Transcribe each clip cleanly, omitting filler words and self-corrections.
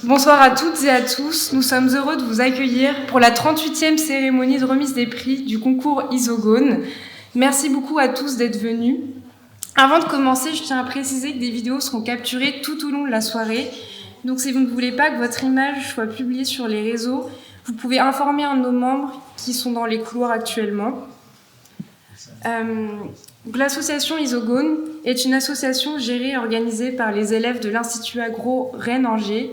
Bonsoir à toutes et à tous. Nous sommes heureux de vous accueillir pour la 38e cérémonie de remise des prix du concours Isogone. Merci beaucoup à tous d'être venus. Avant de commencer, je tiens à préciser que des vidéos seront capturées tout au long de la soirée. Donc si vous ne voulez pas que votre image soit publiée sur les réseaux, vous pouvez informer un de nos membres qui sont dans les couloirs actuellement. L'association Isogone est une association gérée et organisée par les élèves de l'Institut Agro Rennes-Angers.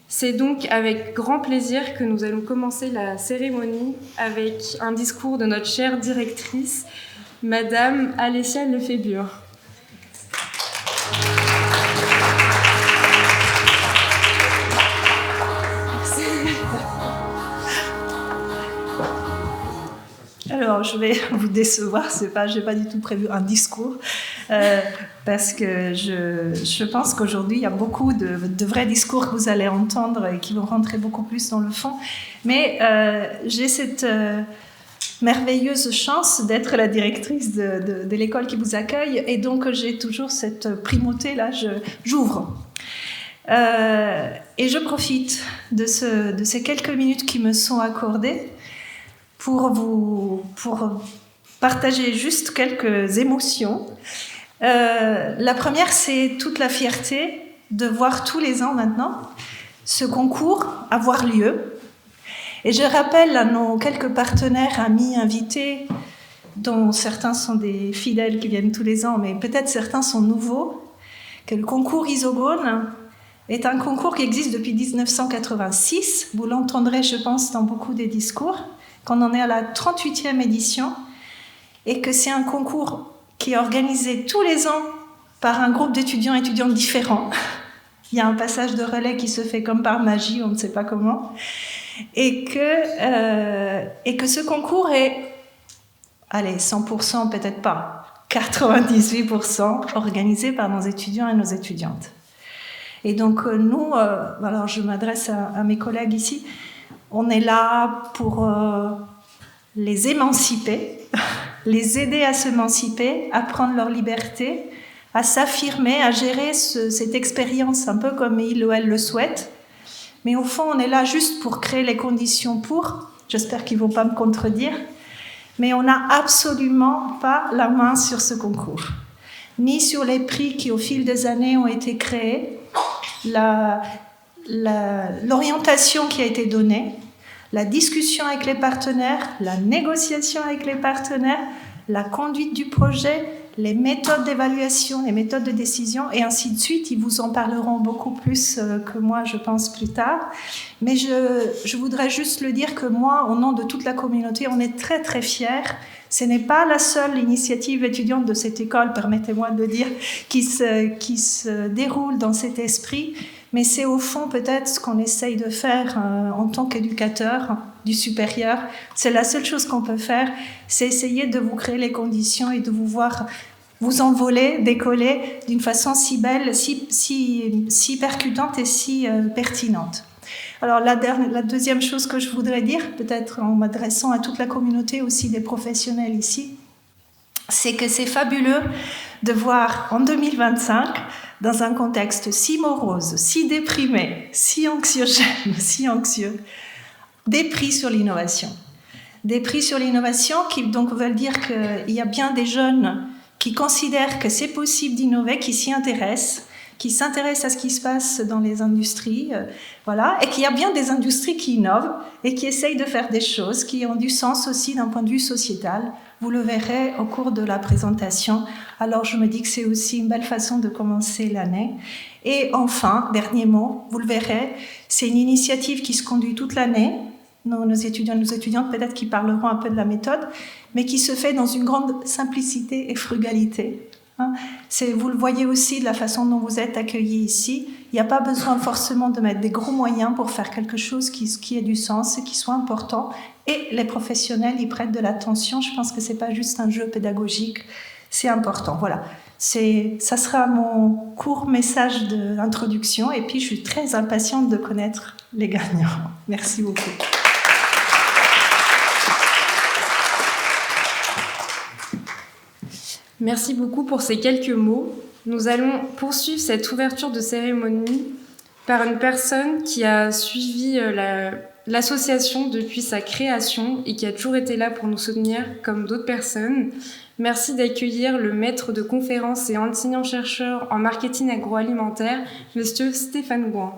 C'est donc avec grand plaisir que nous allons commencer la cérémonie avec un discours de notre chère directrice, Madame Alessia Lefébure. Alors, je vais vous décevoir, j'ai pas du tout prévu un discours, parce que je pense qu'aujourd'hui, il y a beaucoup de vrais discours que vous allez entendre et qui vont rentrer beaucoup plus dans le fond. Mais j'ai cette merveilleuse chance d'être la directrice de l'école qui vous accueille, et donc j'ai toujours cette primauté, là, j'ouvre. Et je profite de ces quelques minutes qui me sont accordées pour partager juste quelques émotions. La première, c'est toute la fierté de voir tous les ans maintenant ce concours avoir lieu. Et je rappelle à nos quelques partenaires, amis, invités, dont certains sont des fidèles qui viennent tous les ans, mais peut-être certains sont nouveaux, que le concours Isogone est un concours qui existe depuis 1986. Vous l'entendrez, je pense, dans beaucoup des discours, qu'on en est à la 38e édition, et que c'est un concours qui est organisé tous les ans par un groupe d'étudiants et étudiantes différents. Il y a un passage de relais qui se fait comme par magie, on ne sait pas comment, et que ce concours est, allez, 100%, peut-être pas, 98% organisé par nos étudiants et nos étudiantes. Et donc nous, alors je m'adresse à mes collègues ici, on est là pour les émanciper, les aider à s'émanciper, à prendre leur liberté, à s'affirmer, à gérer cette expérience un peu comme il ou elle le souhaite. Mais au fond, on est là juste pour créer les conditions pour. J'espère qu'ils ne vont pas me contredire. Mais on n'a absolument pas la main sur ce concours, ni sur les prix qui, au fil des années, ont été créés, l'orientation qui a été donnée, la discussion avec les partenaires, la négociation avec les partenaires, la conduite du projet, les méthodes d'évaluation, les méthodes de décision, et ainsi de suite. Ils vous en parleront beaucoup plus que moi, je pense, plus tard. Mais je voudrais juste le dire que moi, au nom de toute la communauté, on est très, très fiers. Ce n'est pas la seule initiative étudiante de cette école, permettez-moi de le dire, qui se déroule dans cet esprit. Mais c'est au fond peut-être ce qu'on essaye de faire en tant qu'éducateur du supérieur. C'est la seule chose qu'on peut faire, c'est essayer de vous créer les conditions et de vous voir vous envoler, décoller d'une façon si belle, si percutante et si pertinente. Alors la deuxième chose que je voudrais dire, peut-être en m'adressant à toute la communauté aussi des professionnels ici, c'est que c'est fabuleux de voir en 2025, dans un contexte si morose, si déprimé, si anxiogène, si anxieux, des prix sur l'innovation. Des prix sur l'innovation qui donc veulent dire qu'il y a bien des jeunes qui considèrent que c'est possible d'innover, qui s'y intéressent, qui s'intéressent à ce qui se passe dans les industries, voilà, et qu'il y a bien des industries qui innovent et qui essayent de faire des choses qui ont du sens aussi d'un point de vue sociétal. Vous le verrez au cours de la présentation. Alors je me dis que c'est aussi une belle façon de commencer l'année. Et enfin, dernier mot, vous le verrez, c'est une initiative qui se conduit toute l'année. Nos étudiants et nos étudiantes peut-être qui parleront un peu de la méthode, mais qui se fait dans une grande simplicité et frugalité. Vous le voyez aussi de la façon dont vous êtes accueillis ici. Il n'y a pas besoin forcément de mettre des gros moyens pour faire quelque chose qui ait du sens et qui soit important. Et les professionnels y prêtent de l'attention. Je pense que ce n'est pas juste un jeu pédagogique, c'est important. Voilà, ça sera mon court message d'introduction. Et puis, je suis très impatiente de connaître les gagnants. Merci beaucoup. Merci beaucoup pour ces quelques mots. Nous allons poursuivre cette ouverture de cérémonie par une personne qui a suivi l'association depuis sa création et qui a toujours été là pour nous soutenir comme d'autres personnes. Merci d'accueillir le maître de conférences et enseignant-chercheur en marketing agroalimentaire, Monsieur Stéphane Gouin.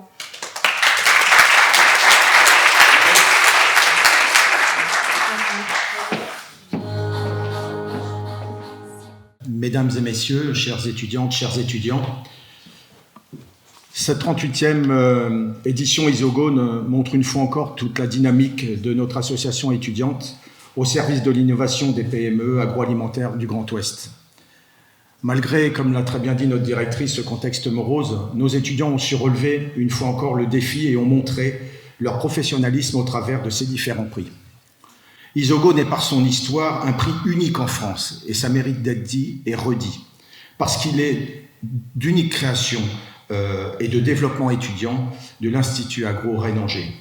Mesdames et messieurs, chères étudiantes, chers étudiants, cette 38e édition Isogone montre une fois encore toute la dynamique de notre association étudiante au service de l'innovation des PME agroalimentaires du Grand Ouest. Malgré, comme l'a très bien dit notre directrice, ce contexte morose, nos étudiants ont su relever une fois encore le défi et ont montré leur professionnalisme au travers de ces différents prix. Isogone est par son histoire un prix unique en France et ça mérite d'être dit et redit parce qu'il est d'unique création et de développement étudiant de l'Institut Agro Rennes-Angers.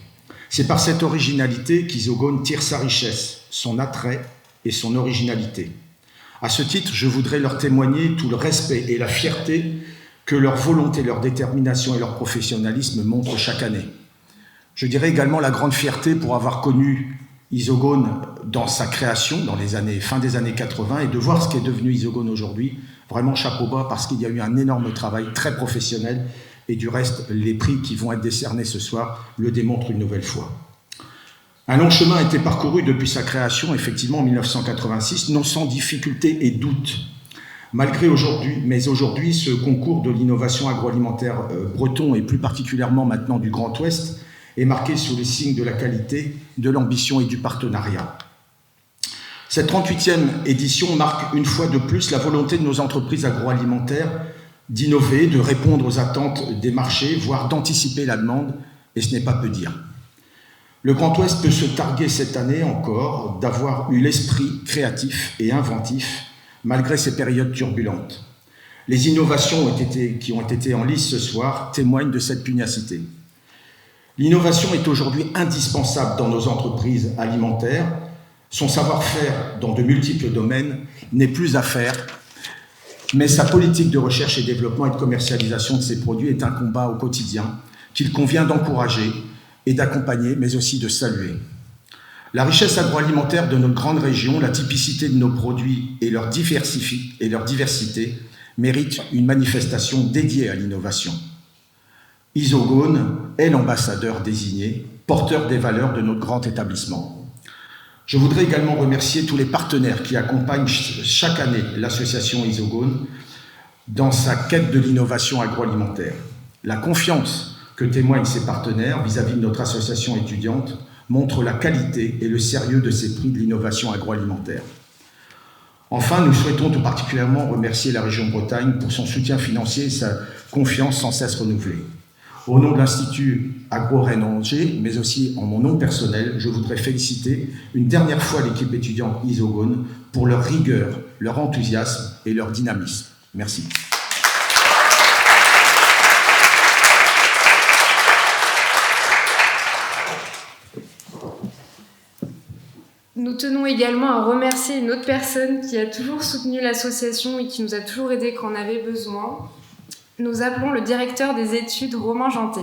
C'est par cette originalité qu'Isogone tire sa richesse, son attrait et son originalité. À ce titre, je voudrais leur témoigner tout le respect et la fierté que leur volonté, leur détermination et leur professionnalisme montrent chaque année. Je dirais également la grande fierté pour avoir connu Isogone dans sa création, dans les fin des années 80, et de voir ce qu'est devenu Isogone aujourd'hui. Vraiment chapeau bas parce qu'il y a eu un énorme travail très professionnel et du reste, les prix qui vont être décernés ce soir le démontrent une nouvelle fois. Un long chemin a été parcouru depuis sa création, effectivement en 1986, non sans difficultés et doutes. Mais aujourd'hui, ce concours de l'innovation agroalimentaire breton et plus particulièrement maintenant du Grand Ouest est marqué sous les signes de la qualité, de l'ambition et du partenariat. Cette 38e édition marque une fois de plus la volonté de nos entreprises agroalimentaires d'innover, de répondre aux attentes des marchés, voire d'anticiper la demande, et ce n'est pas peu dire. Le Grand Ouest peut se targuer cette année encore d'avoir eu l'esprit créatif et inventif malgré ces périodes turbulentes. Les innovations qui ont été en lice ce soir témoignent de cette pugnacité. L'innovation est aujourd'hui indispensable dans nos entreprises alimentaires. Son savoir-faire dans de multiples domaines n'est plus à faire, mais sa politique de recherche et développement et de commercialisation de ses produits est un combat au quotidien qu'il convient d'encourager et d'accompagner, mais aussi de saluer. La richesse agroalimentaire de notre grande région, la typicité de nos produits et leur diversité méritent une manifestation dédiée à l'innovation. Isogone est l'ambassadeur désigné, porteur des valeurs de notre grand établissement. Je voudrais également remercier tous les partenaires qui accompagnent chaque année l'association Isogone dans sa quête de l'innovation agroalimentaire. La confiance que témoignent ces partenaires vis-à-vis de notre association étudiante montre la qualité et le sérieux de ces prix de l'innovation agroalimentaire. Enfin, nous souhaitons tout particulièrement remercier la région Bretagne pour son soutien financier et sa confiance sans cesse renouvelée. Au nom de l'Institut Agro Rennes-Angers, mais aussi en mon nom personnel, je voudrais féliciter une dernière fois l'équipe étudiante Isogone pour leur rigueur, leur enthousiasme et leur dynamisme. Merci. Nous tenons également à remercier une autre personne qui a toujours soutenu l'association et qui nous a toujours aidés quand on avait besoin. Nous appelons le directeur des études, Romain Janté.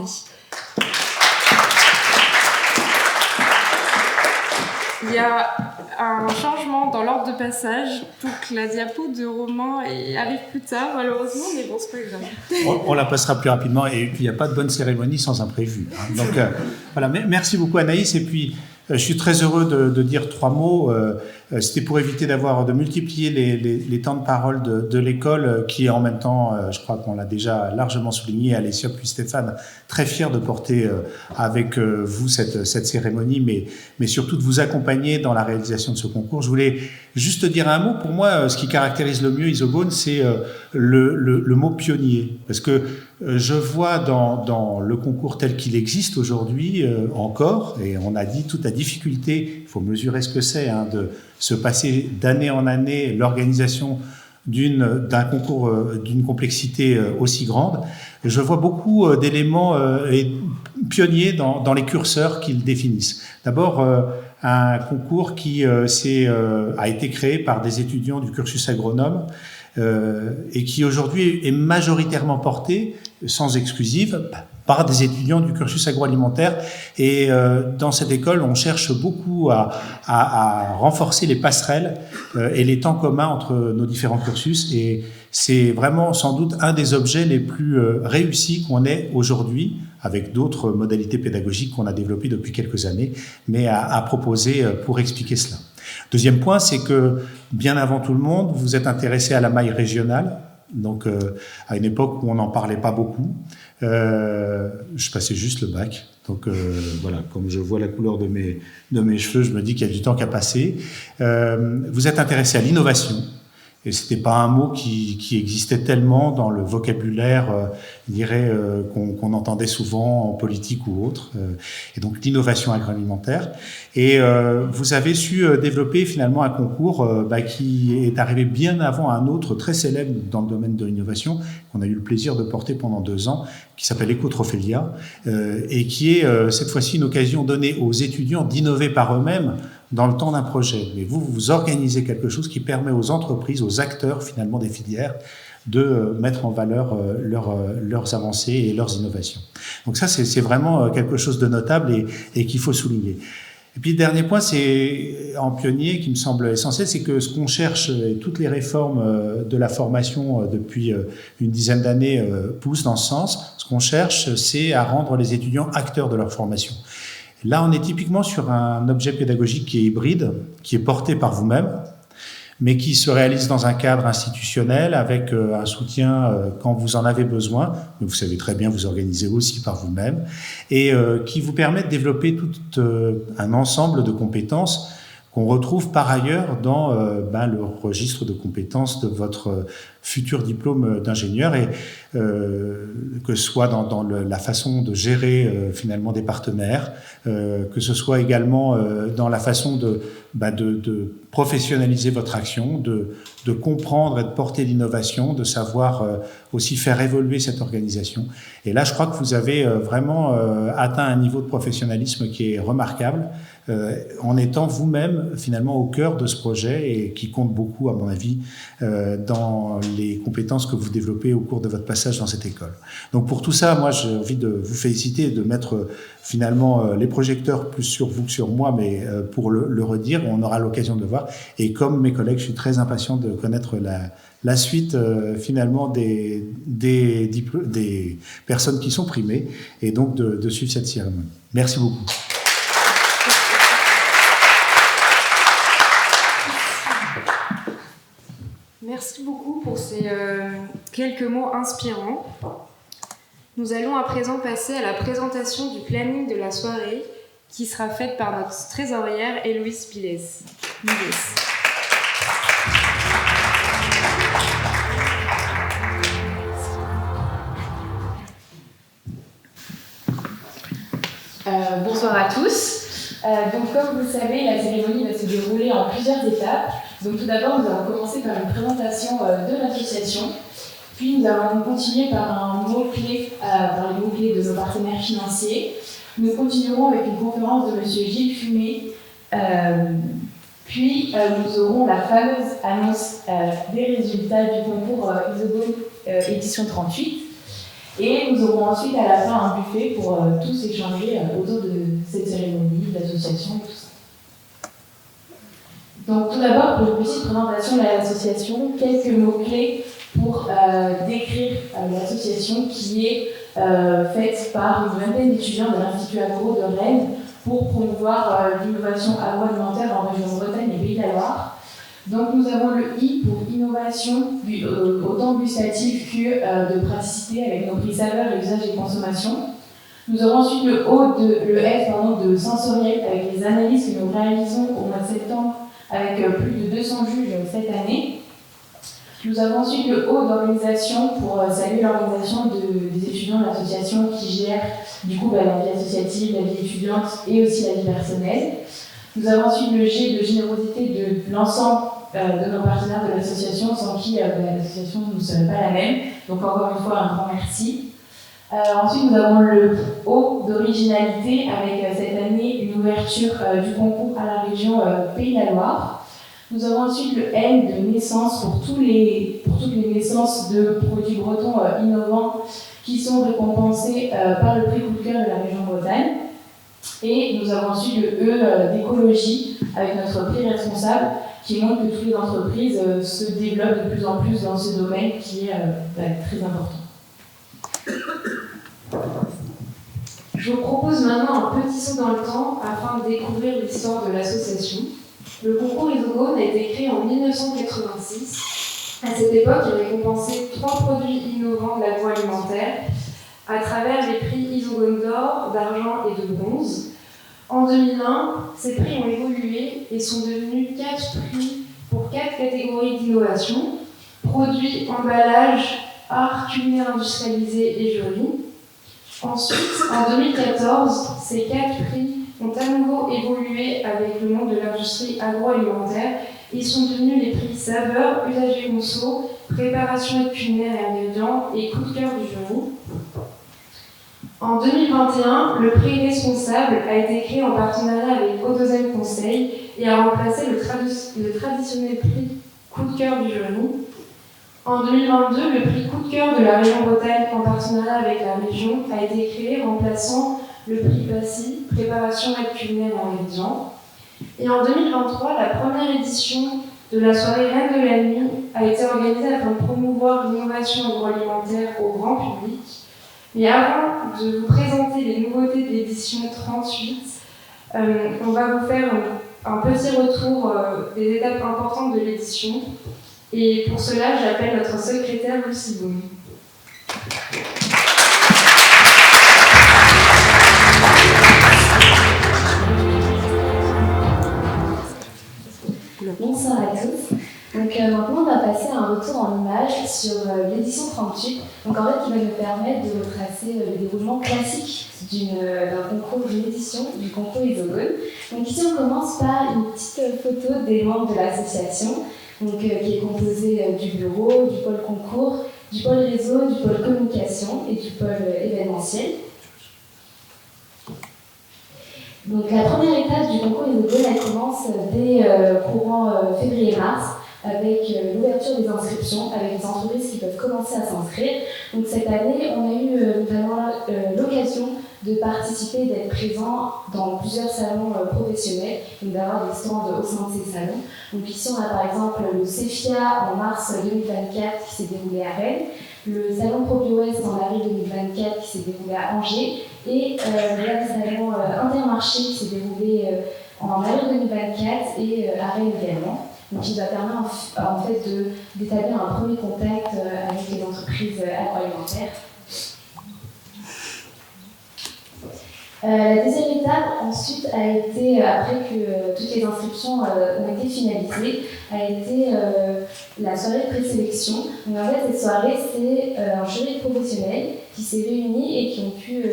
Il y a un changement dans l'ordre de passage pour que la diapo de Romain arrive plus tard, malheureusement, mais bon, c'est pas grave. On la passera plus rapidement et puis il n'y a pas de bonne cérémonie sans imprévu. Hein. Donc voilà, merci beaucoup Anaïs et puis je suis très heureux de dire 3 mots. C'était pour éviter de multiplier les temps de parole de l'école qui est en même temps, je crois qu'on l'a déjà largement souligné, Alessia puis Stéphane, très fiers de porter avec vous cette cérémonie, mais surtout de vous accompagner dans la réalisation de ce concours. Je voulais juste dire un mot. Pour moi, ce qui caractérise le mieux Isogone, c'est le mot pionnier. Parce que je vois dans le concours tel qu'il existe aujourd'hui encore, et on a dit toute la difficulté, il faut mesurer ce que c'est, hein, de se passer d'année en année l'organisation d'un concours d'une complexité aussi grande. Je vois beaucoup d'éléments pionniers dans les curseurs qu'ils définissent. D'abord, un concours qui a été créé par des étudiants du cursus agronome et qui aujourd'hui est majoritairement porté sans exclusive par des étudiants du cursus agroalimentaire. Et dans cette école, on cherche beaucoup à renforcer les passerelles et les temps communs entre nos différents cursus. Et c'est vraiment sans doute un des objets les plus réussis qu'on ait aujourd'hui, avec d'autres modalités pédagogiques qu'on a développées depuis quelques années, mais à proposer pour expliquer cela. Deuxième point, c'est que bien avant tout le monde, vous êtes intéressé à la maille régionale. Donc, à une époque où on n'en parlait pas beaucoup, je passais juste le bac. Donc, voilà, comme je vois la couleur de mes cheveux, je me dis qu'il y a du temps qu'à passer. Vous êtes intéressé à l'innovation. Et c'était pas un mot qui existait tellement dans le vocabulaire, je dirais, qu'on entendait souvent en politique ou autre. Et donc l'innovation agroalimentaire. Et vous avez su développer finalement un concours qui est arrivé bien avant un autre très célèbre dans le domaine de l'innovation qu'on a eu le plaisir de porter pendant 2 ans, qui s'appelle Ecotrophelia, et qui est cette fois-ci une occasion donnée aux étudiants d'innover par eux-mêmes dans le temps d'un projet. Mais vous organisez quelque chose qui permet aux entreprises, aux acteurs finalement des filières, de mettre en valeur leurs avancées et leurs innovations. Donc ça, c'est vraiment quelque chose de notable et qu'il faut souligner. Et puis le dernier point, c'est en pionnier qui me semble essentiel, c'est que ce qu'on cherche, et toutes les réformes de la formation depuis une dizaine d'années poussent dans ce sens, ce qu'on cherche, c'est à rendre les étudiants acteurs de leur formation. Là, on est typiquement sur un objet pédagogique qui est hybride, qui est porté par vous-même, mais qui se réalise dans un cadre institutionnel avec un soutien quand vous en avez besoin, mais vous savez très bien vous organiser aussi par vous-même, et qui vous permet de développer tout un ensemble de compétences qu'on retrouve par ailleurs dans le registre de compétences de votre futur diplôme d'ingénieur, et que ce soit dans la façon de gérer finalement des partenaires, que ce soit également dans la façon de professionnaliser votre action, de comprendre et de porter l'innovation, de savoir aussi faire évoluer cette organisation. Et là, je crois que vous avez vraiment atteint un niveau de professionnalisme qui est remarquable, en étant vous-même finalement au cœur de ce projet et qui compte beaucoup, à mon avis, dans les compétences que vous développez au cours de votre passage dans cette école. Donc pour tout ça, moi j'ai envie de vous féliciter et de mettre finalement les projecteurs plus sur vous que sur moi, mais pour le redire, on aura l'occasion de le voir. Et comme mes collègues, je suis très impatient de connaître la suite finalement des personnes qui sont primées, et donc de suivre cette cérémonie. Merci beaucoup. Merci beaucoup pour ces quelques mots inspirants. Nous allons à présent passer à la présentation du planning de la soirée qui sera faite par notre trésorière Héloïse Piles. Bonsoir à tous. Donc comme vous le savez, la cérémonie va se dérouler en plusieurs étapes. Donc tout d'abord, nous allons commencer par une présentation de l'association, puis nous allons continuer par un mot-clé, par les mots-clés de nos partenaires financiers. Nous continuerons avec une conférence de M. Gilles Fumé, puis nous aurons la fameuse annonce des résultats du concours Isogone édition 38. Et nous aurons ensuite à la fin un buffet pour tous échanger autour de cette cérémonie, de l'association et tout ça. Donc tout d'abord, pour une petite présentation de l'association, quelques mots-clés pour décrire l'association qui est faite par une vingtaine d'étudiants de l'Institut Agro de Rennes pour promouvoir l'innovation agroalimentaire en région Bretagne et Pays de la Loire. Donc nous avons le I pour innovation, autant gustative que de praticité avec nos prix saveurs et usage et consommation. Nous aurons ensuite le F de sensoriel avec les analyses que nous réalisons au mois de septembre avec plus de 200 juges cette année. Nous avons ensuite le O d'organisation pour saluer l'organisation des étudiants de l'association qui gère du coup la vie associative, la vie étudiante et aussi la vie personnelle. Nous avons ensuite le G de générosité de l'ensemble de nos partenaires de l'association, sans qui l'association ne serait pas la même. Donc encore une fois, un grand merci. Ensuite, nous avons le O d'originalité avec cette année une ouverture du concours à la région Pays de la Loire. Nous avons ensuite le N de naissance pour toutes les naissances de produits bretons innovants qui sont récompensés par le prix coup de cœur de la région Bretagne. Et nous avons ensuite le E d'écologie avec notre prix responsable qui montre que toutes les entreprises se développent de plus en plus dans ce domaine qui est très important. Je vous propose maintenant un petit saut dans le temps afin de découvrir l'histoire de l'association. Le concours Isogone a été créé en 1986. À cette époque, il récompensait 3 produits innovants de l'agroalimentaire à travers les prix Isogone d'or, d'argent et de bronze. En 2001, ces prix ont évolué et sont devenus 4 prix pour 4 catégories d'innovation: produits, emballage, art culinaire industrialisé et jury. Ensuite, en 2014, ces 4 prix ont à nouveau évolué avec le monde de l'industrie agroalimentaire. Ils sont devenus les prix saveur, usager conso, préparation culinaire et ingrédients et coup de cœur du jury. En 2021, le prix responsable a été créé en partenariat avec Autozen Conseil et a remplacé le traditionnel prix coup de cœur du jury. En 2022, le prix coup de cœur de la région Bretagne en partenariat avec la région a été créé, remplaçant le prix PASSI, préparation culinaire et ingrédients. Et en 2023, la première édition de la soirée Reine de la Nuit a été organisée afin de promouvoir l'innovation agroalimentaire au grand public. Mais avant de vous présenter les nouveautés de l'édition 38, on va vous faire un petit retour des étapes importantes de l'édition. Et pour cela, j'appelle notre secrétaire Lucie Baum. Bonsoir à tous. Donc maintenant, on va passer à un retour en images sur l'édition 38. Donc en fait, qui va nous permettre de retracer le déroulement classique d'un concours, d'une édition du concours Isogone. Donc ici, on commence par une petite photo des membres de l'association, donc qui est composée du bureau, du pôle concours, du pôle réseau, du pôle communication et du pôle événementiel. Donc la première étape du concours Isogone, elle commence dès courant février-mars avec l'ouverture des inscriptions, avec les entreprises qui peuvent commencer à s'inscrire. Donc cette année, on a eu notamment l'occasion de participer et d'être présent dans plusieurs salons professionnels, donc d'avoir des stands au sein de ces salons. Donc ici, on a par exemple le CEFIA en mars 2024 qui s'est déroulé à Rennes, le salon ProBioWest en avril 2024 qui s'est déroulé à Angers, et le salon Intermarché qui s'est déroulé en avril 2024 et à Rennes également. Donc il va permettre en fait d'établir un premier contact avec les entreprises agroalimentaires. La deuxième étape, ensuite, a été, après que toutes les inscriptions ont été finalisées, a été la soirée de présélection. Donc en fait, cette soirée, c'est un jury professionnel qui s'est réuni et qui ont pu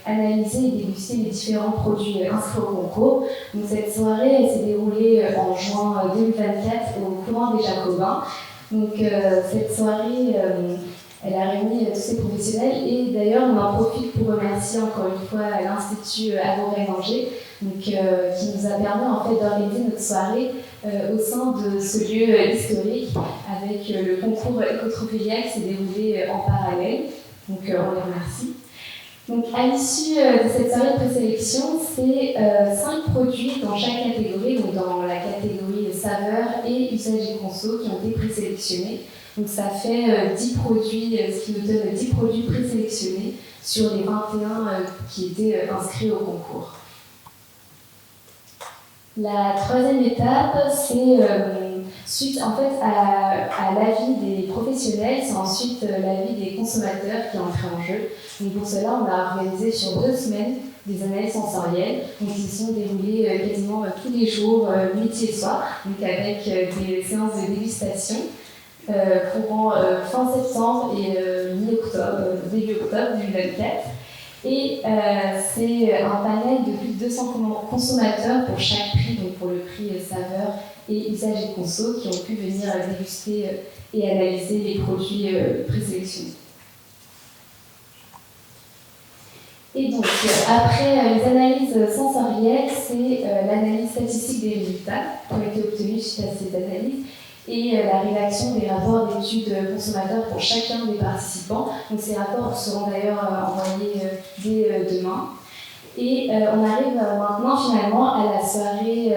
analyser et déguster les différents produits inscrits au concours. Donc cette soirée, elle s'est déroulée en juin 2024 au couvent des Jacobins. Donc cette soirée... elle a réuni tous ces professionnels et d'ailleurs on en profite pour remercier encore une fois l'Institut Agro-Rennes-Angers qui nous a permis en fait d'organiser notre soirée au sein de ce lieu historique avec le concours Ecotrophélia qui s'est déroulé en parallèle. Donc on les remercie. Donc à l'issue de cette soirée de présélection, c'est 5 produits dans chaque catégorie, donc dans la catégorie saveur et usage et conso qui ont été présélectionnés. Donc ça fait 10 produits, ce qui nous donne 10 produits présélectionnés sur les 21 qui étaient inscrits au concours. La troisième étape, c'est suite en fait à l'avis des professionnels, c'est ensuite l'avis des consommateurs qui est entré en jeu. Donc pour cela, on a organisé sur 2 semaines des analyses sensorielles, donc qui sont déroulées quasiment tous les jours, midi et soir, donc avec des séances de dégustation. Courant fin septembre et mi-octobre, début octobre 2024. Et c'est un panel de plus de 200 consommateurs pour chaque prix, donc pour le prix saveur et usage et conso, qui ont pu venir déguster et analyser les produits présélectionnés. Et donc, après les analyses sensorielles, c'est l'analyse statistique des résultats qui ont été obtenus suite à ces analyses. et la rédaction des rapports d'études consommateurs pour chacun des participants. Donc ces rapports seront d'ailleurs envoyés dès demain. Et on arrive maintenant finalement à la soirée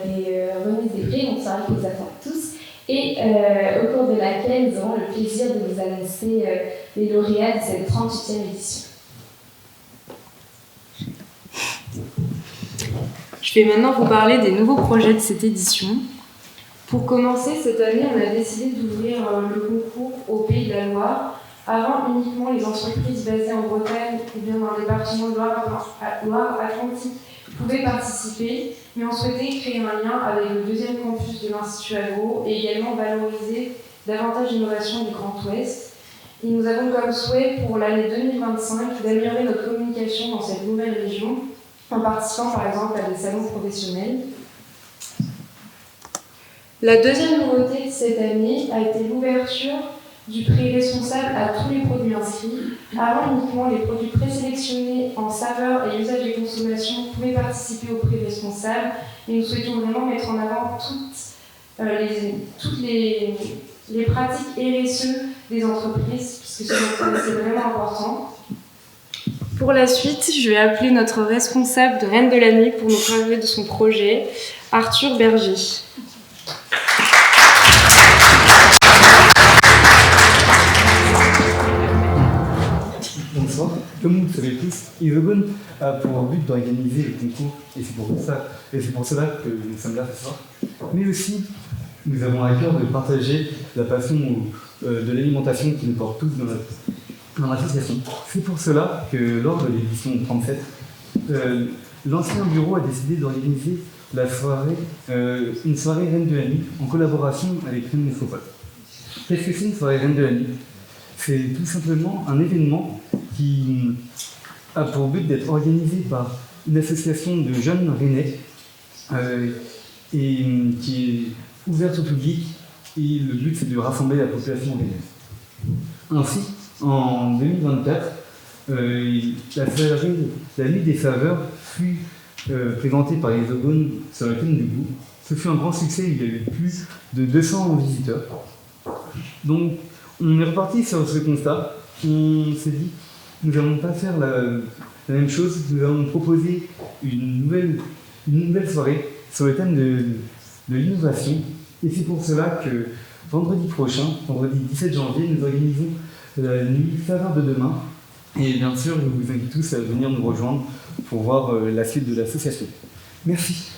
des remises des prix, donc soirée que vous attendez tous, et au cours de laquelle nous aurons le plaisir de vous annoncer les lauréats de cette 38e édition. Je vais maintenant vous parler des nouveaux projets de cette édition. Pour commencer, cette année, on a décidé d'ouvrir le concours au Pays de la Loire. Avant, uniquement les entreprises basées en Bretagne ou bien dans le département de Loire-Atlantique pouvaient participer, mais on souhaitait créer un lien avec le deuxième campus de l'Institut Agro et également valoriser davantage l'innovation du Grand Ouest. Et nous avons comme souhait pour l'année 2025 d'améliorer notre communication dans cette nouvelle région en participant par exemple à des salons professionnels. La deuxième nouveauté de cette année a été l'ouverture du prix responsable à tous les produits inscrits. Avant, uniquement les produits présélectionnés en saveur et usage et consommation pouvaient participer au prix responsable. Et nous souhaitons vraiment mettre en avant toutes les pratiques RSE des entreprises, puisque c'est vraiment important. Pour la suite, je vais appeler notre responsable de Rennes de la Nuit pour nous parler de son projet, Arthur Berger. Bonsoir. Comme vous le savez tous, Isogone a pour but d'organiser les concours et c'est pour cela que nous sommes là ce soir. Mais aussi, nous avons à cœur de partager la passion de l'alimentation qui nous porte tous dans l'association. C'est pour cela que lors de l'édition 37, l'ancien bureau a décidé d'organiser une soirée Reine de la Nuit en collaboration avec Rennes Métropole. Qu'est-ce que c'est une soirée Reine de la Nuit ? C'est tout simplement un événement qui a pour but d'être organisé par une association de jeunes rennais et qui est ouverte au public, et le but c'est de rassembler la population rennaise. Ainsi, en 2024, la nuit des saveurs fut présentée par Isogone sur le thème du goût. Ce fut un grand succès, il y a eu plus de 200 visiteurs. Donc, on est reparti sur ce constat. On s'est dit, nous n'allons pas faire la même chose, nous allons proposer une nouvelle soirée sur le thème de l'innovation. Et c'est pour cela que vendredi prochain, vendredi 17 janvier, nous organisons la nuit Saveur de demain. Et bien sûr, je vous invite tous à venir nous rejoindre pour voir la suite de l'association. Merci.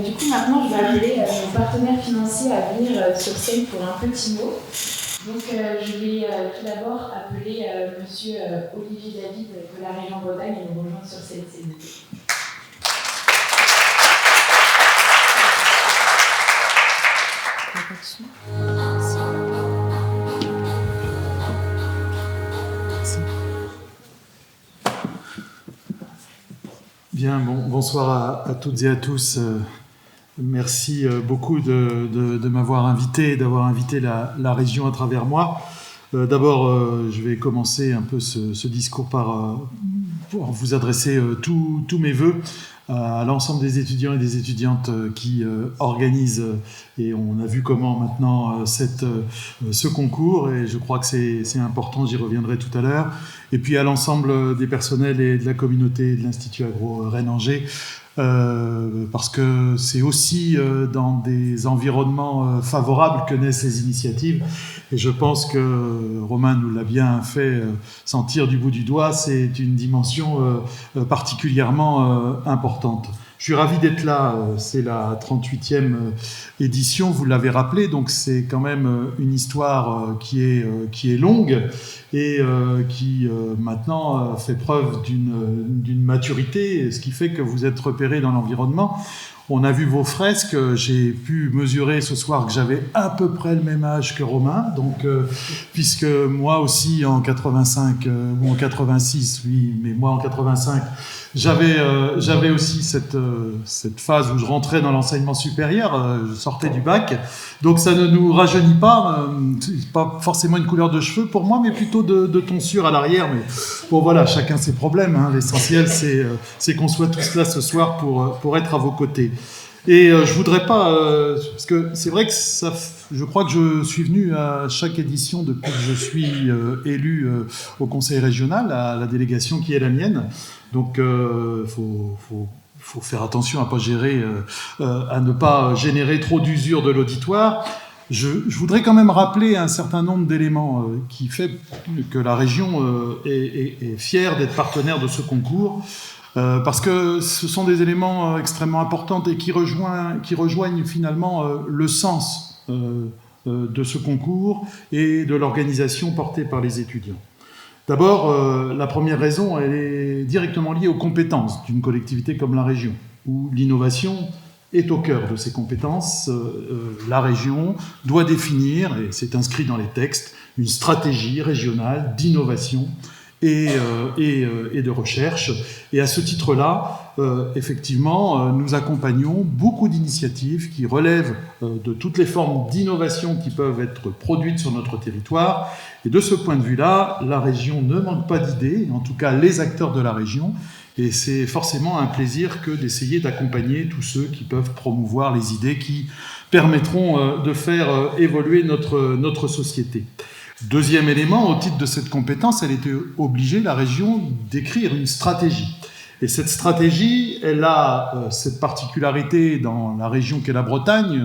Du coup, maintenant, je vais appeler nos partenaires financiers à venir sur scène pour un petit mot. Donc, je vais tout d'abord appeler Monsieur Olivier David de la région Bretagne et nous rejoindre sur scène, s'il vous plaît. Bien, bonsoir à toutes et à tous. Merci beaucoup de m'avoir invité et d'avoir invité la région à travers moi. D'abord, je vais commencer un peu ce discours pour vous adresser tous mes vœux à l'ensemble des étudiants et des étudiantes qui organisent, et on a vu comment maintenant ce concours, et je crois que c'est important, j'y reviendrai tout à l'heure, et puis à l'ensemble des personnels et de la communauté de l'Institut Agro Rennes-Angers, parce que c'est aussi dans des environnements favorables que naissent ces initiatives, et je pense que Romain nous l'a bien fait sentir du bout du doigt, c'est une dimension particulièrement importante. Je suis ravi d'être là, c'est la 38e édition, vous l'avez rappelé, donc c'est quand même une histoire qui est longue et qui maintenant fait preuve d'une maturité, ce qui fait que vous êtes repérés dans l'environnement. On a vu vos fresques, j'ai pu mesurer ce soir que j'avais à peu près le même âge que Romain, donc puisque moi aussi en 85 ou en 86, lui, mais moi en 85, J'avais aussi cette phase où je rentrais dans l'enseignement supérieur, je sortais du bac, donc ça ne nous rajeunit pas, c'est pas forcément une couleur de cheveux pour moi, mais plutôt de tonsure à l'arrière. Mais bon, voilà, chacun ses problèmes, hein. L'essentiel, c'est qu'on soit tous là ce soir pour être à vos côtés. Et je voudrais pas, parce que c'est vrai que je crois que je suis venu à chaque édition depuis que je suis élu au conseil régional, à la délégation qui est la mienne. Donc, faut faire attention à ne pas générer trop d'usure de l'auditoire. Je voudrais quand même rappeler un certain nombre d'éléments qui fait que la région est fière d'être partenaire de ce concours. Parce que ce sont des éléments extrêmement importants et qui rejoignent finalement le sens de ce concours et de l'organisation portée par les étudiants. D'abord, la première raison, elle est directement liée aux compétences d'une collectivité comme la région, où l'innovation est au cœur de ses compétences. La région doit définir, et c'est inscrit dans les textes, une stratégie régionale d'innovation et de recherche. Et à ce titre-là, effectivement, nous accompagnons beaucoup d'initiatives qui relèvent de toutes les formes d'innovation qui peuvent être produites sur notre territoire. Et de ce point de vue-là, la région ne manque pas d'idées, en tout cas les acteurs de la région. Et c'est forcément un plaisir que d'essayer d'accompagner tous ceux qui peuvent promouvoir les idées qui permettront de faire évoluer notre société. Deuxième élément, au titre de cette compétence, elle était obligée, la région, d'écrire une stratégie. Et cette stratégie, elle a cette particularité dans la région qu'est la Bretagne,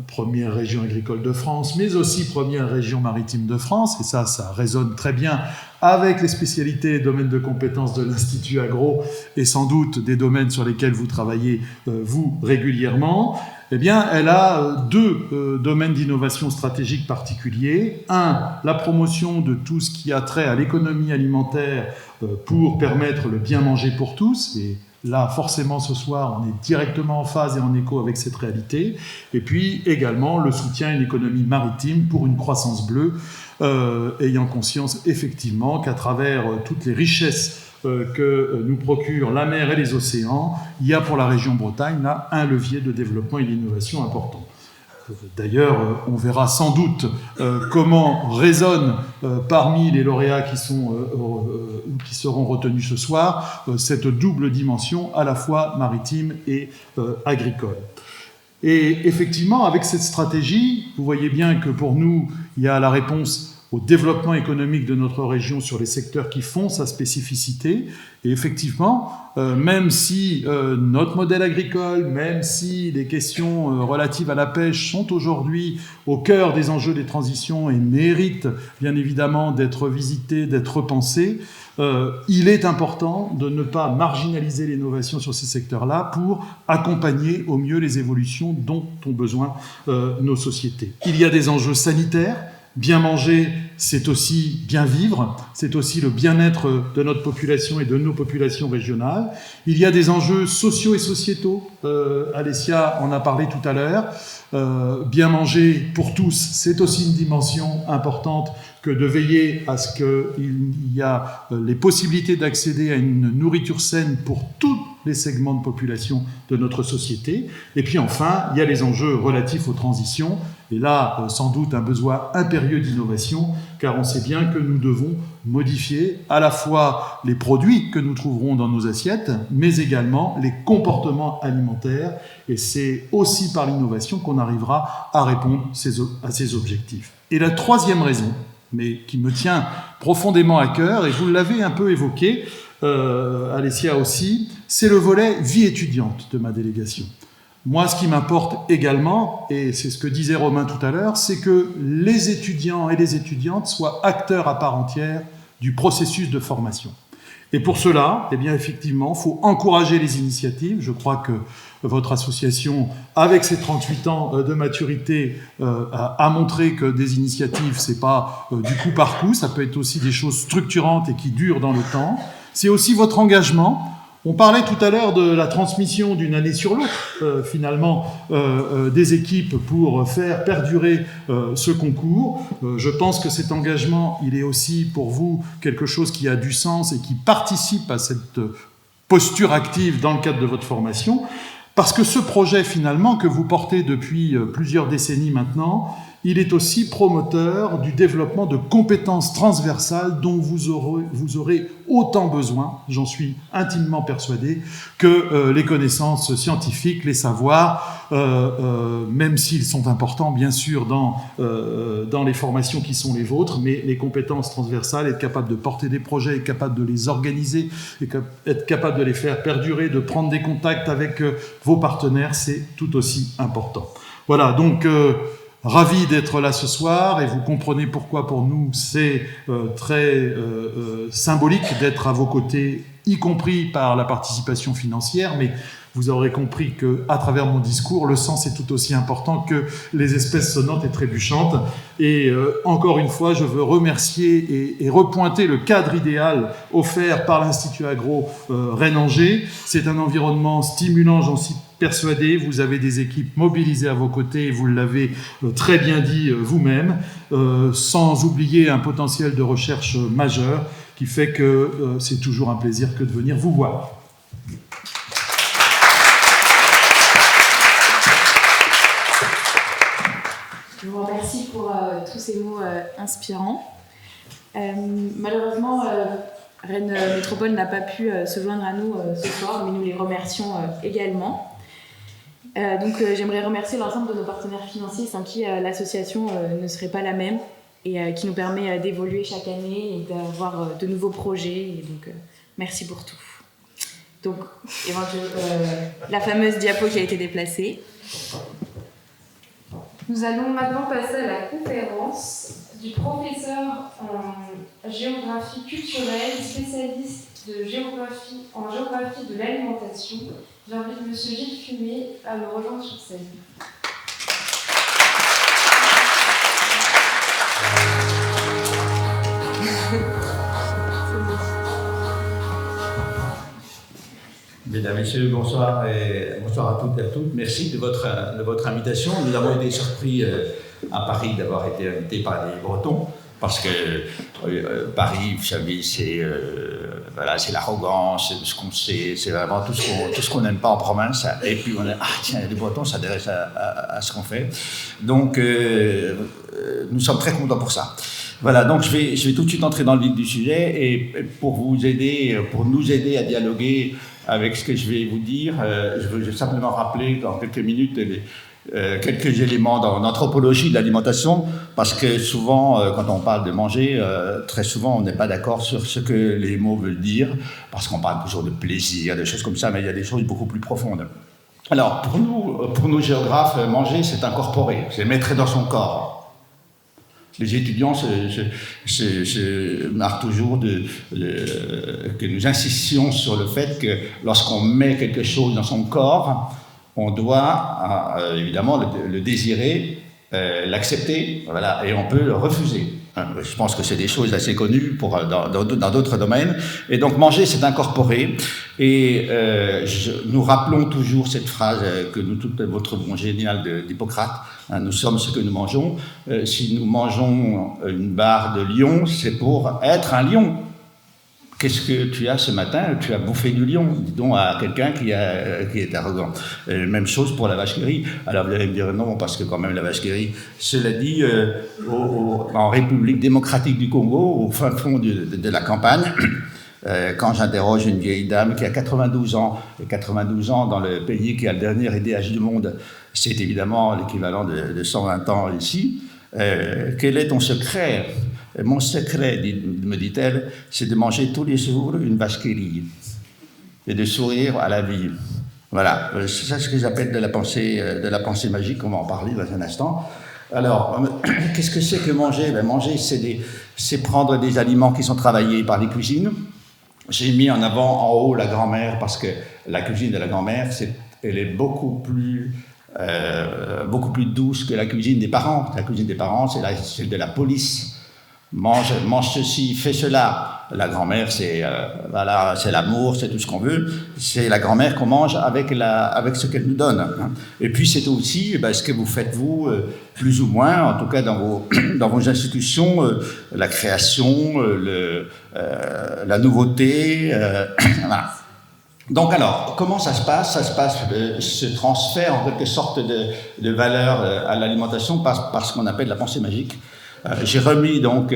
première région agricole de France, mais aussi première région maritime de France, et ça résonne très bien avec les spécialités et domaines de compétences de l'Institut Agro, et sans doute des domaines sur lesquels vous travaillez, vous, régulièrement. Eh bien, elle a deux domaines d'innovation stratégique particuliers. Un, la promotion de tout ce qui a trait à l'économie alimentaire pour permettre le bien manger pour tous. Et là, forcément, ce soir, on est directement en phase et en écho avec cette réalité. Et puis, également, le soutien à une économie maritime pour une croissance bleue, ayant conscience, effectivement, qu'à travers toutes les richesses que nous procurent la mer et les océans, il y a pour la région Bretagne là un levier de développement et d'innovation important. D'ailleurs, on verra sans doute comment résonne parmi les lauréats qui seront retenus ce soir cette double dimension à la fois maritime et agricole. Et effectivement, avec cette stratégie, vous voyez bien que pour nous, il y a la réponse au développement économique de notre région sur les secteurs qui font sa spécificité. Et effectivement, même si notre modèle agricole, même si les questions relatives à la pêche sont aujourd'hui au cœur des enjeux des transitions et méritent bien évidemment d'être visitées, d'être repensées, il est important de ne pas marginaliser l'innovation sur ces secteurs-là pour accompagner au mieux les évolutions dont ont besoin nos sociétés. Il y a des enjeux sanitaires. Bien manger, c'est aussi bien vivre, c'est aussi le bien-être de notre population et de nos populations régionales. Il y a des enjeux sociaux et sociétaux, Alessia en a parlé tout à l'heure. Bien manger pour tous, c'est aussi une dimension importante que de veiller à ce qu'il y a les possibilités d'accéder à une nourriture saine pour tous les segments de population de notre société. Et puis enfin, il y a les enjeux relatifs aux transitions. Et là, sans doute, un besoin impérieux d'innovation, car on sait bien que nous devons modifier à la fois les produits que nous trouverons dans nos assiettes, mais également les comportements alimentaires. Et c'est aussi par l'innovation qu'on arrivera à répondre à ces objectifs. Et la troisième raison, mais qui me tient profondément à cœur, et vous l'avez un peu évoqué, Alessia aussi, c'est le volet vie étudiante de ma délégation. Moi, ce qui m'importe également, et c'est ce que disait Romain tout à l'heure, c'est que les étudiants et les étudiantes soient acteurs à part entière du processus de formation. Et pour cela, eh bien, effectivement, il faut encourager les initiatives. Je crois que votre association, avec ses 38 ans de maturité, a montré que des initiatives, c'est pas du coup par coup, ça peut être aussi des choses structurantes et qui durent dans le temps. C'est aussi votre engagement. On parlait tout à l'heure de la transmission d'une année sur l'autre, finalement, des équipes pour faire perdurer ce concours. Je pense que cet engagement, il est aussi pour vous quelque chose qui a du sens et qui participe à cette posture active dans le cadre de votre formation, parce que ce projet finalement que vous portez depuis plusieurs décennies maintenant, il est aussi promoteur du développement de compétences transversales dont vous aurez autant besoin, j'en suis intimement persuadé, que les connaissances scientifiques, les savoirs, même s'ils sont importants bien sûr dans les formations qui sont les vôtres, mais les compétences transversales, être capable de porter des projets, être capable de les organiser, être capable de les faire perdurer, de prendre des contacts avec vos partenaires, c'est tout aussi important. Voilà, donc ravi d'être là ce soir, et vous comprenez pourquoi pour nous c'est très symbolique d'être à vos côtés, y compris par la participation financière, mais vous aurez compris qu'à travers mon discours, le sens est tout aussi important que les espèces sonnantes et trébuchantes. Et encore une fois, je veux remercier et repointer le cadre idéal offert par l'Institut Agro Rennes-Angers. C'est un environnement stimulant, j'en suis persuadé. Vous avez des équipes mobilisées à vos côtés, et vous l'avez très bien dit vous-même, sans oublier un potentiel de recherche majeur qui fait que c'est toujours un plaisir que de venir vous voir. Je vous remercie pour tous ces mots inspirants. Malheureusement, Rennes Métropole n'a pas pu se joindre à nous ce soir, mais nous les remercions également. Donc j'aimerais remercier l'ensemble de nos partenaires financiers sans qui l'association ne serait pas la même, et qui nous permet d'évoluer chaque année et d'avoir de nouveaux projets. Et donc merci pour tout. Donc la fameuse diapo qui a été déplacée. Nous allons maintenant passer à la conférence du professeur en géographie culturelle, spécialiste en géographie de l'alimentation. J'invite M. Gilles Fumet à me rejoindre sur scène. Mesdames, Messieurs, bonsoir et bonsoir à toutes et à tous. Merci de votre invitation. Nous avons été surpris à Paris d'avoir été invités par les Bretons, parce que Paris, vous savez, c'est l'arrogance, ce qu'on sait, c'est vraiment tout ce qu'on n'aime pas en province. Et puis on a tiens, les Bretons s'intéressent à ce qu'on fait. Donc nous sommes très contents pour ça. Voilà, donc je vais tout de suite entrer dans le vif du sujet, et pour nous aider à dialoguer avec ce que je vais vous dire, je veux simplement rappeler dans quelques minutes quelques éléments d'anthropologie de l'alimentation, parce que souvent, quand on parle de manger, très souvent on n'est pas d'accord sur ce que les mots veulent dire, parce qu'on parle toujours de plaisir, des choses comme ça, mais il y a des choses beaucoup plus profondes. Alors, pour nous géographes, manger, c'est incorporer, c'est mettre dans son corps. Les étudiants se marquent toujours que nous insistions sur le fait que lorsqu'on met quelque chose dans son corps, on doit évidemment le désirer, l'accepter, voilà, et on peut le refuser. Je pense que c'est des choses assez connues dans d'autres domaines. Et donc manger, c'est incorporer. Et nous rappelons toujours cette phrase que nous tous trouvons géniale d'Hippocrate. Nous sommes ce que nous mangeons. Si nous mangeons une barre de lion, c'est pour être un lion. Qu'est-ce que tu as ce matin? Tu as bouffé du lion. Dis donc à quelqu'un qui est arrogant. Même chose pour la vache qui rit. Alors vous allez me dire non, parce que quand même la vache qui rit. Cela dit, en République démocratique du Congo, au fin fond de la campagne, quand j'interroge une vieille dame qui a 92 ans, et 92 ans dans le pays qui a le dernier IDH du monde, c'est évidemment l'équivalent de 120 ans ici. Quel est ton secret? Mon secret, me dit-elle, c'est de manger tous les jours une vache qui rit et de sourire à la vie. Voilà, c'est ce que j'appelle de la pensée magique, on va en parler dans un instant. Alors, qu'est-ce que c'est que manger? Manger, c'est prendre des aliments qui sont travaillés par les cuisines. J'ai mis en avant en haut la grand-mère, parce que la cuisine de la grand-mère, elle est beaucoup plus douce que la cuisine des parents. La cuisine des parents, c'est celle de la police. Mange ceci, fais cela. La grand-mère, c'est l'amour, c'est tout ce qu'on veut. C'est la grand-mère qu'on mange avec ce qu'elle nous donne. Et puis c'est aussi ce que vous faites vous, plus ou moins, en tout cas dans vos institutions, la création, la nouveauté. Voilà. Donc alors, comment ça se passe? Ça se passe, ce transfert en quelque sorte de valeur à l'alimentation passe par ce qu'on appelle la pensée magique. J'ai remis donc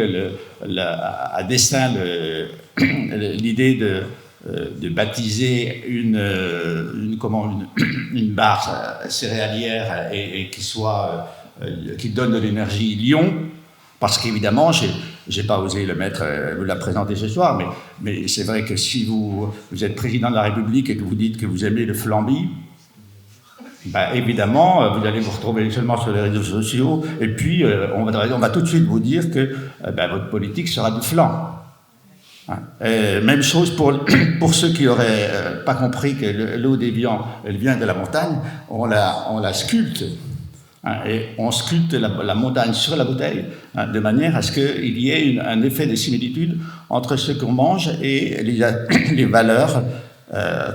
à dessein l'idée de baptiser une barre céréalière et qui donne de l'énergie Lion, parce qu'évidemment, j'ai pas osé vous la présenter ce soir, mais c'est vrai que si vous êtes président de la République et que vous dites que vous aimez le flamby, ben évidemment, vous allez vous retrouver seulement sur les réseaux sociaux, et puis on va tout de suite vous dire que votre politique sera du flan. Même chose pour ceux qui n'auraient pas compris que l'eau d'Évian, elle vient de la montagne, on la sculpte. Et on sculpte la montagne sur la bouteille de manière à ce qu'il y ait un effet de similitude entre ce qu'on mange et les valeurs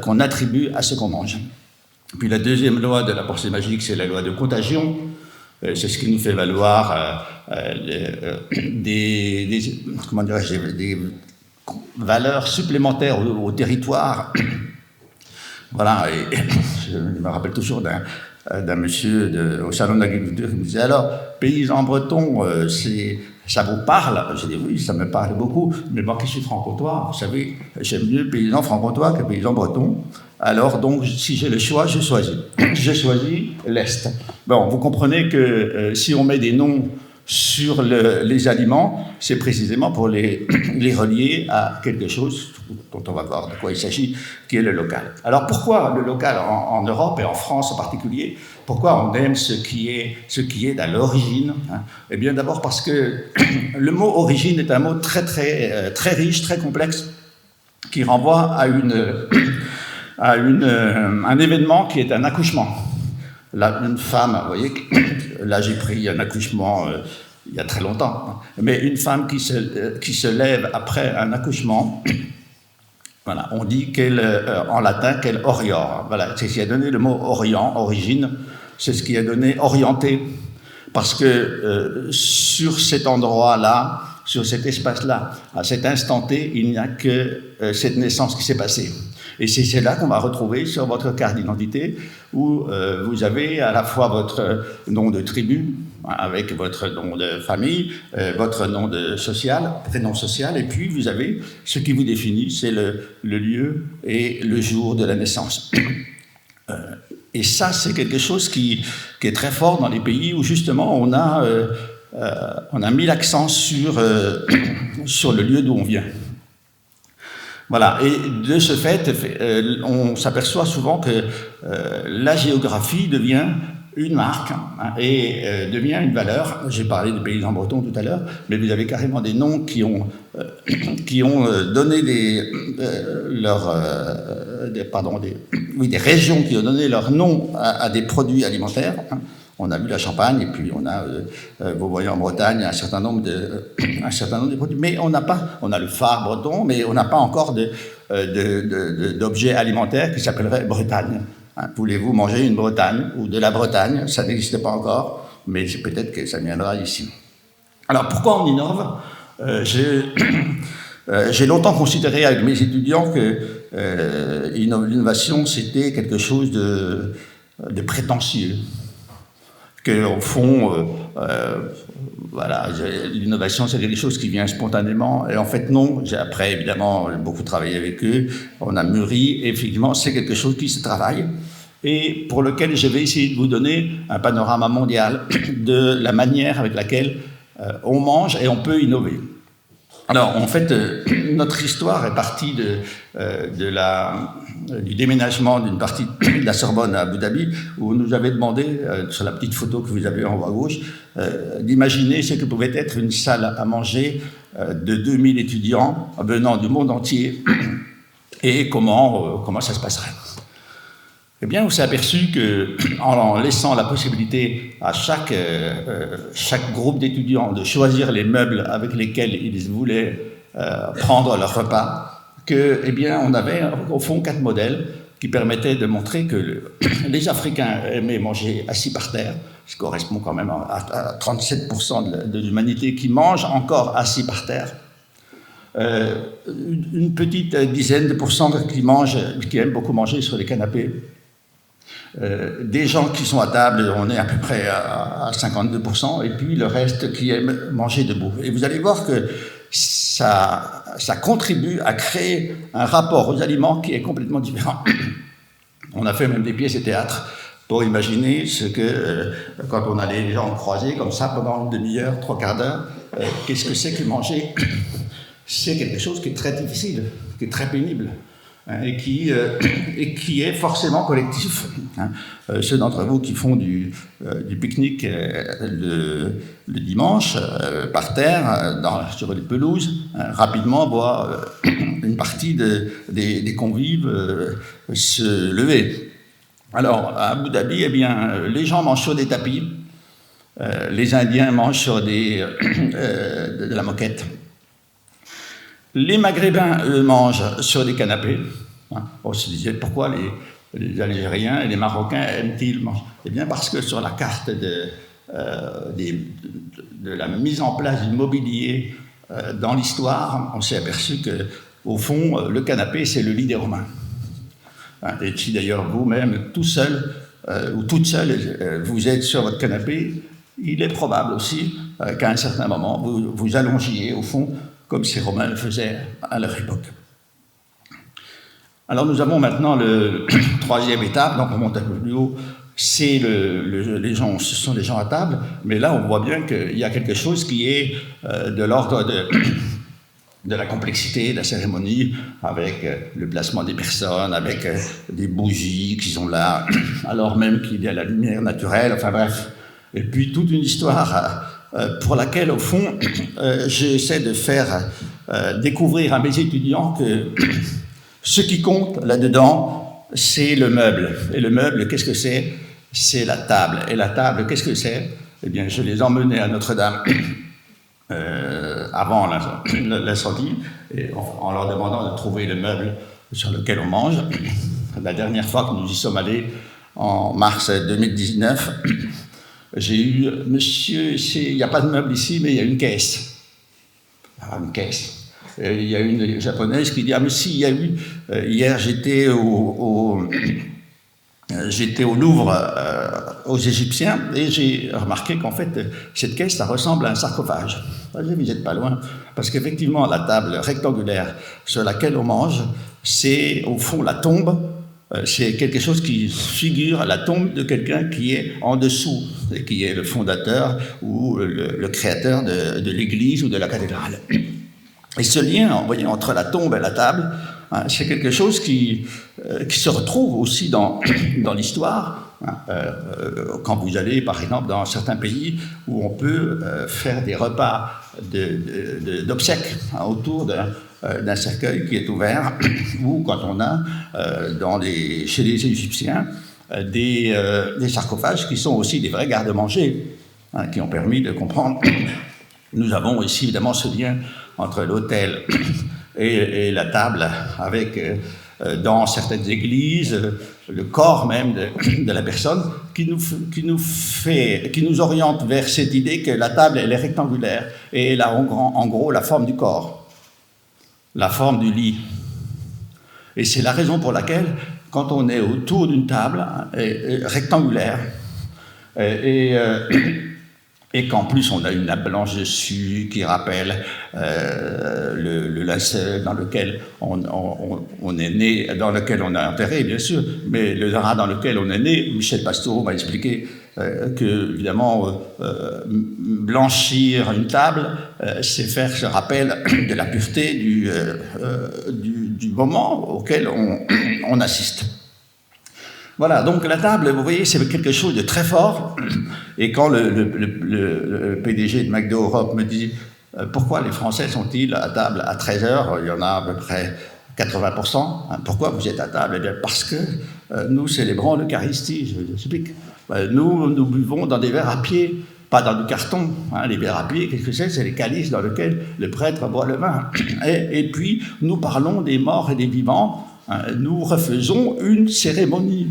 qu'on attribue à ce qu'on mange. Puis la deuxième loi de la pensée magique, c'est la loi de contagion. C'est ce qui nous fait valoir des valeurs supplémentaires au territoire. Voilà, et je me rappelle toujours d'un monsieur au salon de l'agriculture qui me disait: alors, paysan breton, ça vous parle? J'ai dit oui, ça me parle beaucoup, mais moi qui suis franc-comtois, vous savez, j'aime mieux paysan franc-comtois que paysan breton. Alors donc, si j'ai le choix, je choisis. J'ai choisi l'Est. Bon, vous comprenez que si on met des noms sur les aliments, c'est précisément pour les relier à quelque chose dont on va voir de quoi il s'agit, qui est le local. Alors pourquoi le local en Europe et en France en particulier? Pourquoi on aime ce qui est à l'origine, hein? Eh bien d'abord parce que le mot origine est un mot très riche, très complexe, qui renvoie à un événement qui est un accouchement. Là, une femme, vous voyez, là j'ai pris un accouchement il y a très longtemps, mais une femme qui se lève après un accouchement, voilà, on dit en latin qu'elle oriore. Voilà, c'est ce qui a donné le mot orient, origine, c'est ce qui a donné orienté, parce que sur cet endroit-là, sur cet espace-là, à cet instant T, il n'y a que cette naissance qui s'est passée. Et c'est là qu'on va retrouver sur votre carte d'identité où vous avez à la fois votre nom de tribu, avec votre nom de famille, votre nom prénom social, et puis vous avez ce qui vous définit, c'est le lieu et le jour de la naissance. Et ça, c'est quelque chose qui est très fort dans les pays où justement on a mis l'accent sur le lieu d'où on vient. Voilà, et de ce fait, on s'aperçoit souvent que la géographie devient une marque et devient une valeur. J'ai parlé des paysans bretons tout à l'heure, mais vous avez carrément des noms qui ont donné des régions qui ont donné leur nom à des produits alimentaires. On a vu la Champagne, et puis on a, vous voyez en Bretagne, un certain nombre de produits. Mais on a le phare breton, mais on n'a pas encore d'objet alimentaire qui s'appellerait Bretagne. Voulez-vous manger une Bretagne ou de la Bretagne? Ça n'existe pas encore, mais peut-être que ça viendra ici. Alors pourquoi on innove? J'ai longtemps considéré avec mes étudiants que l'innovation c'était quelque chose de prétentieux. Qu'au fond, voilà, l'innovation, c'est quelque chose qui vient spontanément. Et en fait, non. J'ai après, évidemment, beaucoup travaillé avec eux. On a mûri. Et effectivement, c'est quelque chose qui se travaille et pour lequel je vais essayer de vous donner un panorama mondial de la manière avec laquelle on mange et on peut innover. Alors, en fait, notre histoire est partie du déménagement d'une partie de la Sorbonne à Abu Dhabi, où on nous avait demandé, sur la petite photo que vous avez en haut à gauche, d'imaginer ce que pouvait être une salle à manger de 2000 étudiants venant du monde entier et comment ça se passerait. Eh bien, on s'est aperçu qu'en laissant la possibilité à chaque groupe d'étudiants de choisir les meubles avec lesquels ils voulaient prendre leur repas, eh bien, on avait au fond 4 modèles qui permettaient de montrer que les Africains aimaient manger assis par terre, ce qui correspond quand même à 37% de l'humanité qui mange encore assis par terre. une petite dizaine de pourcents qui aiment beaucoup manger sur les canapés. Des gens qui sont à table, on est à peu près à 52%, et puis le reste qui aiment manger debout. Et vous allez voir que ça contribue à créer un rapport aux aliments qui est complètement différent. On a fait même des pièces de théâtre pour imaginer ce que, quand on a les jambes croisées comme ça pendant une demi-heure, 3/4 d'heure, qu'est-ce que c'est que manger? C'est quelque chose qui est très difficile, qui est très pénible, hein, et qui est forcément collectif. Hein. Ceux d'entre vous qui font du pique-nique le dimanche, par terre, sur les pelouses, rapidement voient une partie des convives se lever. Alors, à Abu Dhabi, eh bien, les gens mangent sur des tapis, les Indiens mangent sur de la moquette. Les Maghrébins, eux, mangent sur des canapés. On se disait, pourquoi les Algériens et les Marocains aiment-ils manger? Eh bien, parce que sur la carte de la mise en place du mobilier dans l'histoire, on s'est aperçu que, au fond, le canapé, c'est le lit des Romains. Et si d'ailleurs vous-même, tout seul ou toute seule, vous êtes sur votre canapé, il est probable aussi qu'à un certain moment, vous allongiez, au fond, comme ces Romains le faisaient à leur époque. Alors nous avons maintenant le troisième étape, donc on monte un peu plus haut, c'est ce sont les gens à table, mais là on voit bien qu'il y a quelque chose qui est de l'ordre de la complexité de la cérémonie, avec le placement des personnes, avec des bougies qui sont là, alors même qu'il y a la lumière naturelle, enfin bref. Et puis toute une histoire pour laquelle, au fond, j'essaie de faire découvrir à mes étudiants que ce qui compte là-dedans, c'est le meuble. Et le meuble, qu'est-ce que c'est? C'est la table. Et la table, qu'est-ce que c'est? Eh bien, je les emmenais à Notre-Dame avant l'incendie, en leur demandant de trouver le meuble sur lequel on mange. La dernière fois que nous y sommes allés, en mars 2019, j'ai eu « Monsieur, il n'y a pas de meuble ici, mais il y a une caisse. » Ah, une caisse. Il y a une japonaise qui dit « Ah, mais si, il y a eu... hier, j'étais au Louvre, aux Égyptiens, et j'ai remarqué qu'en fait, cette caisse, ça ressemble à un sarcophage. » Vous n'êtes pas loin, parce qu'effectivement, la table rectangulaire sur laquelle on mange, c'est au fond la tombe. C'est quelque chose qui figure à la tombe de quelqu'un qui est en dessous, et qui est le fondateur ou le créateur de l'église ou de la cathédrale. Et ce lien, vous voyez, entre la tombe et la table, c'est quelque chose qui se retrouve aussi dans l'histoire. Quand vous allez, par exemple, dans certains pays où on peut faire des repas d'obsèques autour d'un cercueil qui est ouvert, ou quand on a chez les Égyptiens des sarcophages qui sont aussi des vrais garde-manger, qui ont permis de comprendre. Nous avons ici évidemment ce lien entre l'autel et la table, avec dans certaines églises le corps même de la personne qui nous oriente vers cette idée que la table elle est rectangulaire et elle a en gros la forme du corps, la forme du lit. Et c'est la raison pour laquelle, quand on est autour d'une table rectangulaire et qu'en plus on a une nappe blanche dessus qui rappelle le linceul dans lequel on est né, dans lequel on est enterré bien sûr, mais le drap dans lequel on est né. Michel Pastoureau m'a expliqué que évidemment blanchir une table, c'est faire ce rappel de la pureté du moment auquel on assiste. Voilà, donc la table, vous voyez, c'est quelque chose de très fort. Et quand le PDG de McDo Europe me dit pourquoi les Français sont-ils à table à 13h, il y en a à peu près 80%. Pourquoi vous êtes à table? Eh bien, parce que nous célébrons l'Eucharistie, je explique. Nous buvons dans des verres à pied, pas dans du carton. Les verres à pied, qu'est-ce que c'est? C'est les calices dans lesquels le prêtre boit le vin. Et puis, nous parlons des morts et des vivants. Nous refaisons une cérémonie.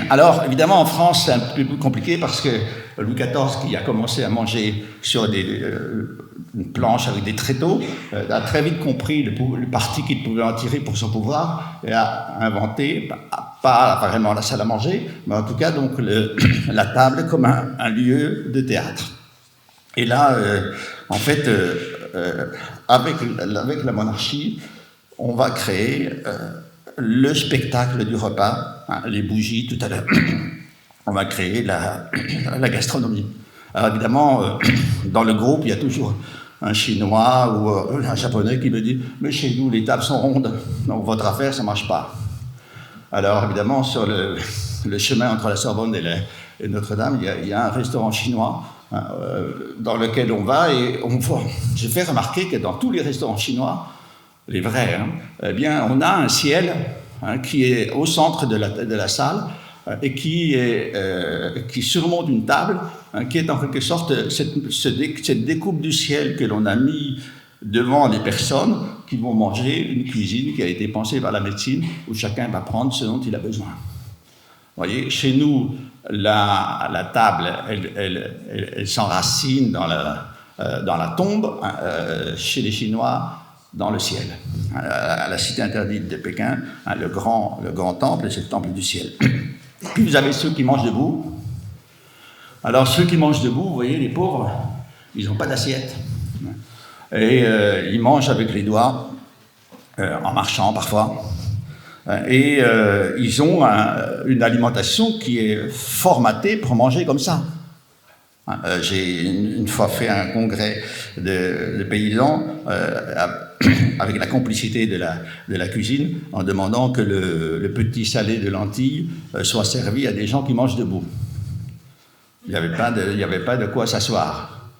Alors, évidemment, en France, c'est un peu plus compliqué parce que Louis XIV, qui a commencé à manger sur une planche avec des tréteaux, a très vite compris le parti qu'il pouvait en tirer pour son pouvoir et a inventé, pas vraiment la salle à manger, mais en tout cas donc la table comme un lieu de théâtre. Et là, en fait, avec la monarchie, on va créer le spectacle du repas, hein, les bougies tout à l'heure. On va créer la gastronomie. Alors évidemment, dans le groupe, il y a toujours un Chinois ou un Japonais qui me dit « Mais chez nous, les tables sont rondes, donc votre affaire, ça ne marche pas. » Alors évidemment, sur le chemin entre la Sorbonne et Notre-Dame, il y a un restaurant chinois dans lequel on va et je fais remarquer que dans tous les restaurants chinois, les vrais, hein, eh bien, on a un ciel qui est au centre de la salle et qui surmonte une table qui est en quelque sorte cette découpe du ciel que l'on a mis devant les personnes qui vont manger une cuisine qui a été pensée par la médecine où chacun va prendre ce dont il a besoin. Vous voyez, chez nous, la table, elle s'enracine dans la tombe, chez les Chinois, dans le ciel. À la cité interdite de Pékin, le grand temple, c'est le temple du ciel. Puis vous avez ceux qui mangent debout. Alors ceux qui mangent debout, vous voyez, les pauvres, ils n'ont pas d'assiette. Et ils mangent avec les doigts, en marchant parfois. Et ils ont une alimentation qui est formatée pour manger comme ça. J'ai une fois fait un congrès de paysans avec la complicité de la cuisine en demandant que le petit salé de lentilles soit servi à des gens qui mangent debout. Il n'y avait pas de quoi s'asseoir.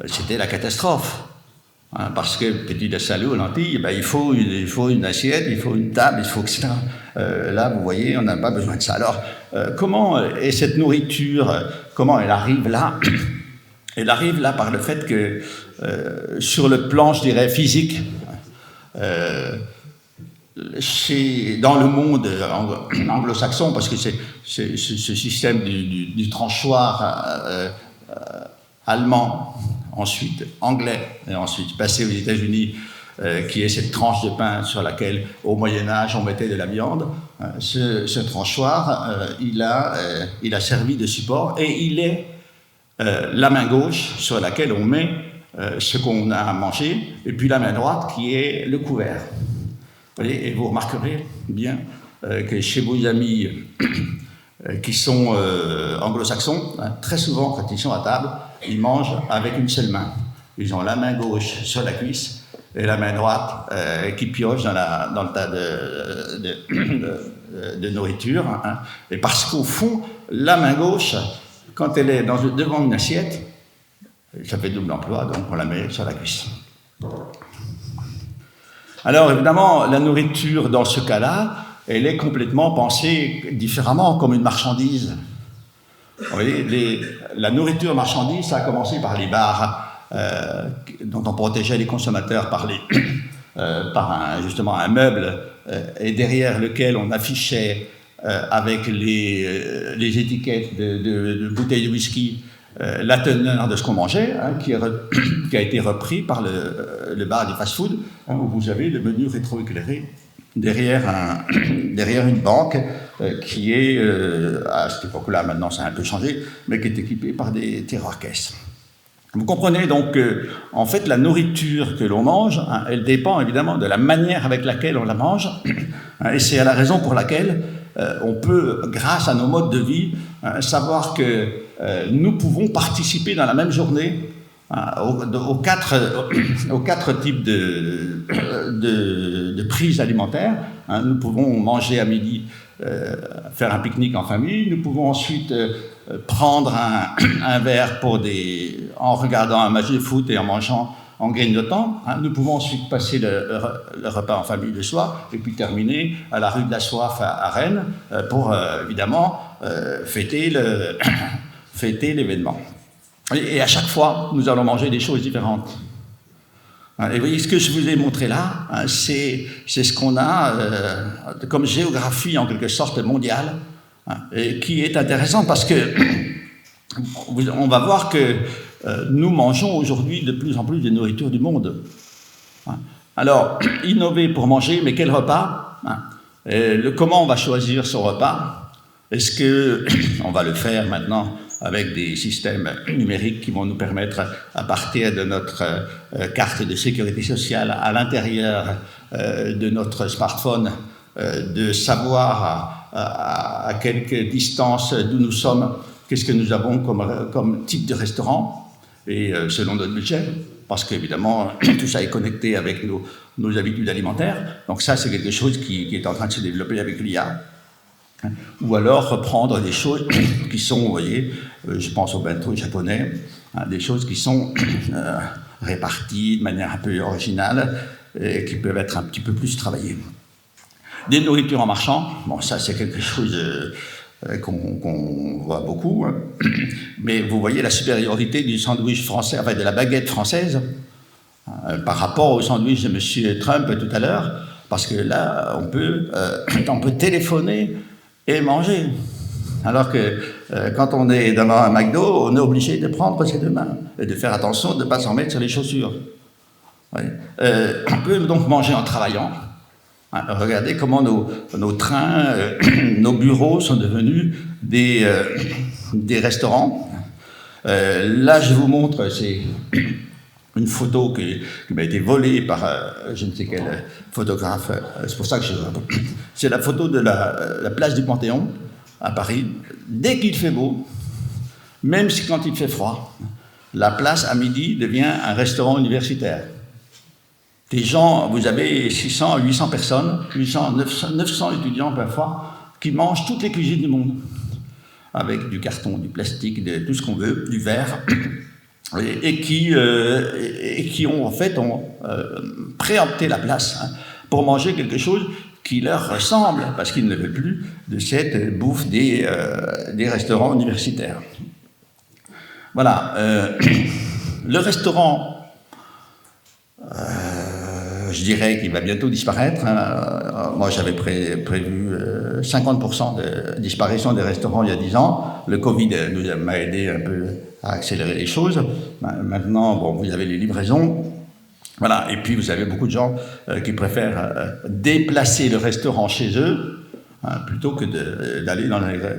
C'était la catastrophe. Parce que petit salé aux lentilles, ben, il faut une assiette, il faut une table, il faut etc. Là, vous voyez, on n'a pas besoin de ça. Alors, comment est cette nourriture, comment elle arrive là? Elle arrive là par le fait que, sur le plan, je dirais, physique, dans le monde anglo-saxon, parce que c'est ce système du tranchoir allemand, ensuite anglais, et ensuite passé aux États-Unis, qui est cette tranche de pain sur laquelle, au Moyen-Âge, on mettait de la viande. Ce tranchoir, il a servi de support et il est la main gauche sur laquelle on met ce qu'on a à manger, et puis la main droite qui est le couvert. Vous voyez, et vous remarquerez bien que chez vos amis qui sont anglo-saxons, très souvent, quand ils sont à table, ils mangent avec une seule main. Ils ont la main gauche sur la cuisse et la main droite qui pioche dans le tas de nourriture. Hein. Et parce qu'au fond, la main gauche, quand elle est devant une assiette, ça fait double emploi, donc on la met sur la cuisse. Alors évidemment, la nourriture dans ce cas-là, elle est complètement pensée différemment, comme une marchandise. Vous voyez, la nourriture marchandise, ça a commencé par les bars dont on protégeait les consommateurs par justement un meuble et derrière lequel on affichait avec les étiquettes de bouteilles de whisky la teneur de ce qu'on mangeait, hein, qui a été repris par le bar des fast-food, hein, où vous avez le menu rétroéclairé derrière une banque qui est, à cette époque-là, maintenant ça a un peu changé, mais qui est équipée par des tiroirs-caisses. Vous comprenez donc que, en fait, la nourriture que l'on mange, hein, elle dépend évidemment de la manière avec laquelle on la mange, hein, et c'est la raison pour laquelle on peut, grâce à nos modes de vie, savoir que nous pouvons participer dans la même journée aux quatre types de prises alimentaires. Nous pouvons manger à midi, faire un pique-nique en famille. Nous pouvons ensuite prendre un verre en regardant un match de foot et en mangeant, en grignotant. Nous pouvons ensuite passer le repas en famille le soir et puis terminer à la rue de la Soif à Rennes pour évidemment fêter l'événement. Et à chaque fois, nous allons manger des choses différentes. Et vous voyez, ce que je vous ai montré là, c'est ce qu'on a comme géographie en quelque sorte mondiale et qui est intéressante parce que on va voir que nous mangeons aujourd'hui de plus en plus de nourriture du monde. Alors, innover pour manger, mais quel repas? Comment on va choisir son repas? Est-ce qu'on va le faire maintenant avec des systèmes numériques qui vont nous permettre, à partir de notre carte de sécurité sociale à l'intérieur de notre smartphone, de savoir à quelque distance d'où nous sommes, qu'est-ce que nous avons comme type de restaurant, et selon notre budget, parce qu'évidemment, tout ça est connecté avec nos habitudes alimentaires. Donc ça, c'est quelque chose qui est en train de se développer avec l'IA. Ou alors reprendre des choses qui sont, vous voyez, je pense au bento japonais, des choses qui sont réparties de manière un peu originale et qui peuvent être un petit peu plus travaillées. Des nourritures en marchand, bon, ça c'est quelque chose qu'on voit beaucoup, hein. Mais vous voyez la supériorité du sandwich français, enfin de la baguette française, par rapport au sandwich de M. Trump tout à l'heure, parce que là, on peut téléphoner et manger. Alors que quand on est devant un McDo, on est obligé de prendre ses deux mains et de faire attention de ne pas s'en mettre sur les chaussures. Ouais. On peut donc manger en travaillant. Regardez comment nos trains, nos bureaux sont devenus des restaurants. Là, je vous montre, c'est une photo qui m'a été volée par je ne sais quel photographe. C'est pour ça que c'est la photo de la place du Panthéon à Paris. Dès qu'il fait beau, même si quand il fait froid, la place à midi devient un restaurant universitaire. Des gens, vous avez 600, 800 personnes, 900 étudiants parfois, qui mangent toutes les cuisines du monde, avec du carton, du plastique, tout ce qu'on veut, du verre, et qui ont en fait préempté la place pour manger quelque chose qui leur ressemble, parce qu'ils ne veulent plus de cette bouffe des restaurants universitaires. Voilà. Le restaurant, je dirais qu'il va bientôt disparaître. Moi, j'avais prévu 50% de disparition des restaurants il y a 10 ans. Le Covid m'a aidé un peu à accélérer les choses. Maintenant, bon, vous avez les livraisons. Voilà. Et puis, vous avez beaucoup de gens qui préfèrent déplacer le restaurant chez eux plutôt que d'aller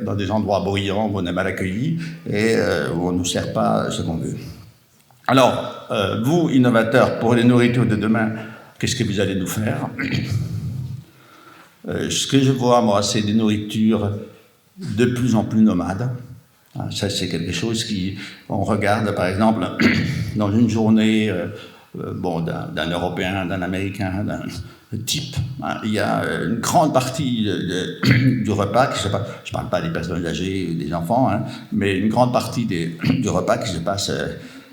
dans des endroits bruyants où on est mal accueilli et où on ne nous sert pas ce qu'on veut. Alors, vous, innovateurs, pour les nourritures de demain, qu'est-ce que vous allez nous faire? Ce que je vois, moi, c'est des nourritures de plus en plus nomades. Ça, c'est quelque chose on regarde, par exemple, dans une journée d'un Européen, d'un Américain, d'un type. Il y a une grande partie du repas, je ne parle pas des personnes âgées ou des enfants, mais une grande partie du repas qui se passe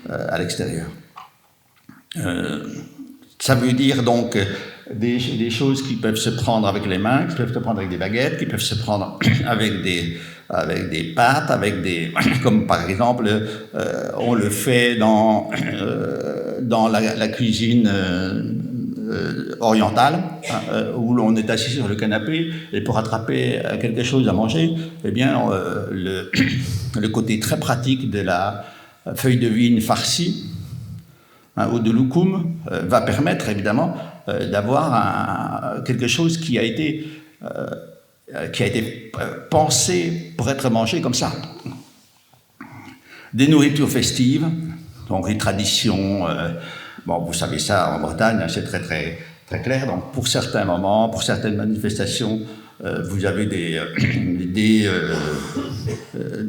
à l'extérieur. Ça veut dire donc des choses qui peuvent se prendre avec les mains, qui peuvent se prendre avec des baguettes, qui peuvent se prendre avec des pâtes, comme par exemple on le fait dans la cuisine orientale, où l'on est assis sur le canapé et pour attraper quelque chose à manger, eh bien le côté très pratique de la feuille de vigne farcie ou de loukoum va permettre évidemment d'avoir quelque chose qui a été pensé pour être mangé comme ça. Des nourritures festives, donc les traditions, vous savez ça en Bretagne, c'est très très très clair. Donc pour certains moments, pour certaines manifestations, vous avez des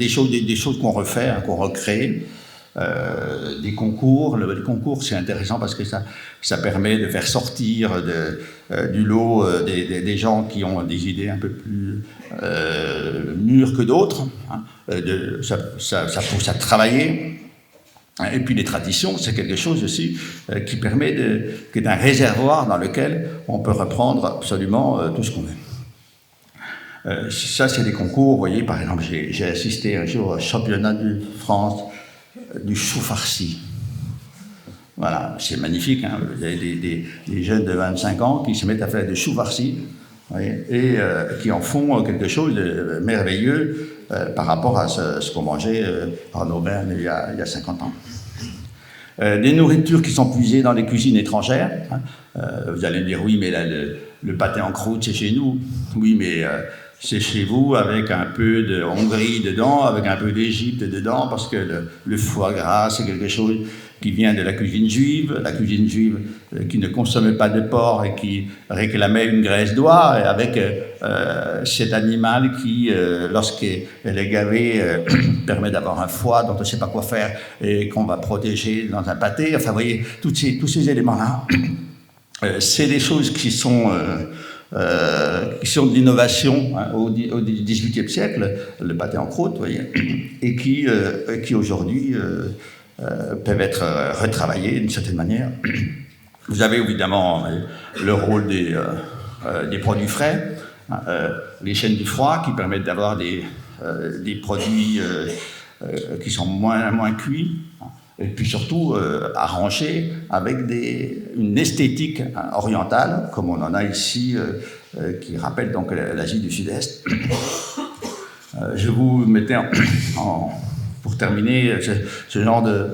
choses qu'on refait, qu'on recrée. Des concours. Le concours, c'est intéressant parce que ça permet de faire sortir du lot des gens qui ont des idées un peu plus mûres que d'autres. Ça pousse à travailler. Et puis les traditions, c'est quelque chose aussi qui permet d'un réservoir dans lequel on peut reprendre absolument tout ce qu'on veut. Ça, c'est des concours. Vous voyez, par exemple, j'ai assisté un jour au championnat de France du chou farci. Voilà, c'est magnifique. Vous avez des jeunes de 25 ans qui se mettent à faire des choux farcis. et qui en font quelque chose de merveilleux par rapport à ce qu'on mangeait en aubaine il y a 50 ans. Des nourritures qui sont puisées dans les cuisines étrangères. Vous allez me dire, oui, mais là, le pâté en croûte, c'est chez nous. Oui, mais c'est chez vous avec un peu de Hongrie dedans, avec un peu d'Égypte dedans, parce que le foie gras, c'est quelque chose qui vient de la cuisine juive qui ne consommait pas de porc et qui réclamait une graisse d'oie, avec cet animal qui, lorsqu'elle est gavée, permet d'avoir un foie dont on ne sait pas quoi faire et qu'on va protéger dans un pâté. Enfin, vous voyez, tous ces éléments-là, c'est des choses qui sont de l'innovation au XVIIIe siècle, le pâté en croûte, vous voyez, et qui aujourd'hui peuvent être retravaillés d'une certaine manière. Vous avez évidemment le rôle des produits frais, les chaînes du froid qui permettent d'avoir des produits qui sont moins cuits, et puis surtout arrangés avec une esthétique orientale, comme on en a ici, qui rappelle donc l'Asie du Sud-Est. Je vous mettais pour terminer, ce genre de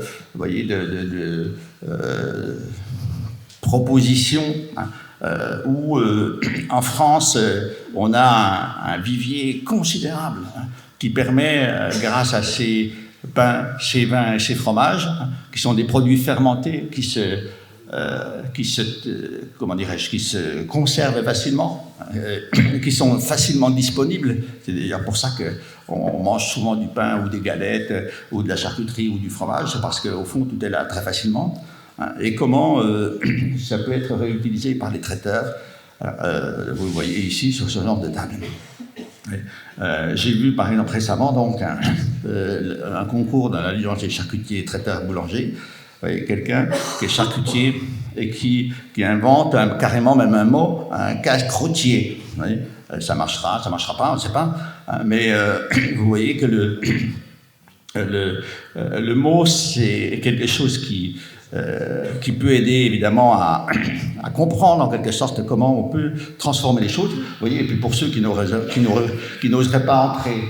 proposition où en France on a un vivier considérable qui permet, grâce à ces pains, ces vins et ces fromages, qui sont des produits fermentés qui se conservent facilement, qui sont facilement disponibles. C'est d'ailleurs pour ça qu'on mange souvent du pain ou des galettes ou de la charcuterie ou du fromage, c'est parce qu'au fond tout est là très facilement. Et comment ça peut être réutilisé par les traiteurs, vous le voyez ici sur ce genre de table. J'ai vu par exemple récemment donc, un concours dans l'Alliance des charcutiers, traiteurs, boulangers. Vous voyez, quelqu'un qui est charcutier et qui invente carrément même un mot, un casse-croûtier. Ça marchera pas, on ne sait pas. Mais vous voyez que le mot, c'est quelque chose qui peut aider évidemment à comprendre en quelque sorte comment on peut transformer les choses. Vous voyez, et puis pour ceux qui n'oseraient pas entrer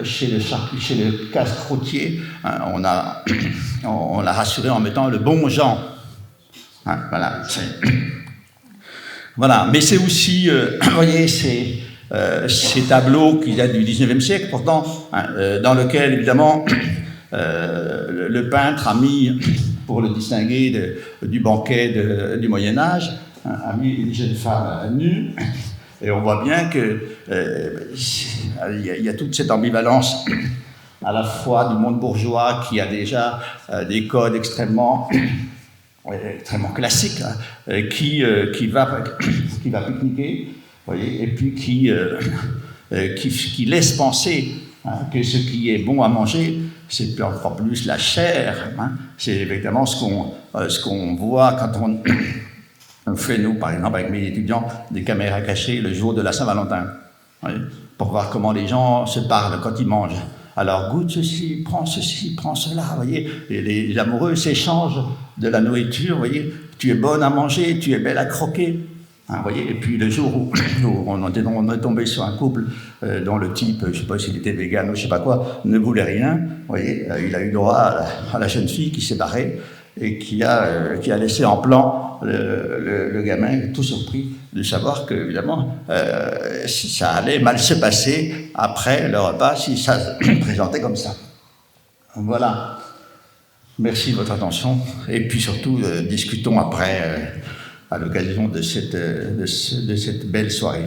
chez le casse-croûtier, on l'a rassuré en mettant le bon genre. Voilà. Mais c'est aussi, vous voyez, ces tableaux qui datent du 19e siècle, pourtant, dans lequel évidemment le peintre a mis, pour le distinguer du banquet du Moyen-Âge, a mis une jeune femme nue, et on voit bien qu'il y a toute cette ambivalence à la fois du monde bourgeois qui a déjà des codes extrêmement classiques, qui va pique-niquer, voyez, et puis qui laisse penser que ce qui est bon à manger, c'est encore plus la chair. C'est évidemment ce qu'on voit quand on fait, nous, par exemple, avec mes étudiants, des caméras cachées le jour de la Saint-Valentin, pour voir comment les gens se parlent quand ils mangent. Alors, goûte ceci, prends cela, vous voyez. Et les amoureux s'échangent de la nourriture, vous voyez. Tu es bonne à manger, tu es belle à croquer. Vous voyez, et puis le jour où on est tombé sur un couple dont le type, je ne sais pas s'il était vegan ou je ne sais pas quoi, ne voulait rien, vous voyez, il a eu droit à la jeune fille qui s'est barrée et qui a laissé en plan le gamin, tout surpris de savoir que, évidemment, ça allait mal se passer après le repas si ça se présentait comme ça. Voilà. Merci de votre attention et puis surtout, discutons après à l'occasion de cette belle soirée.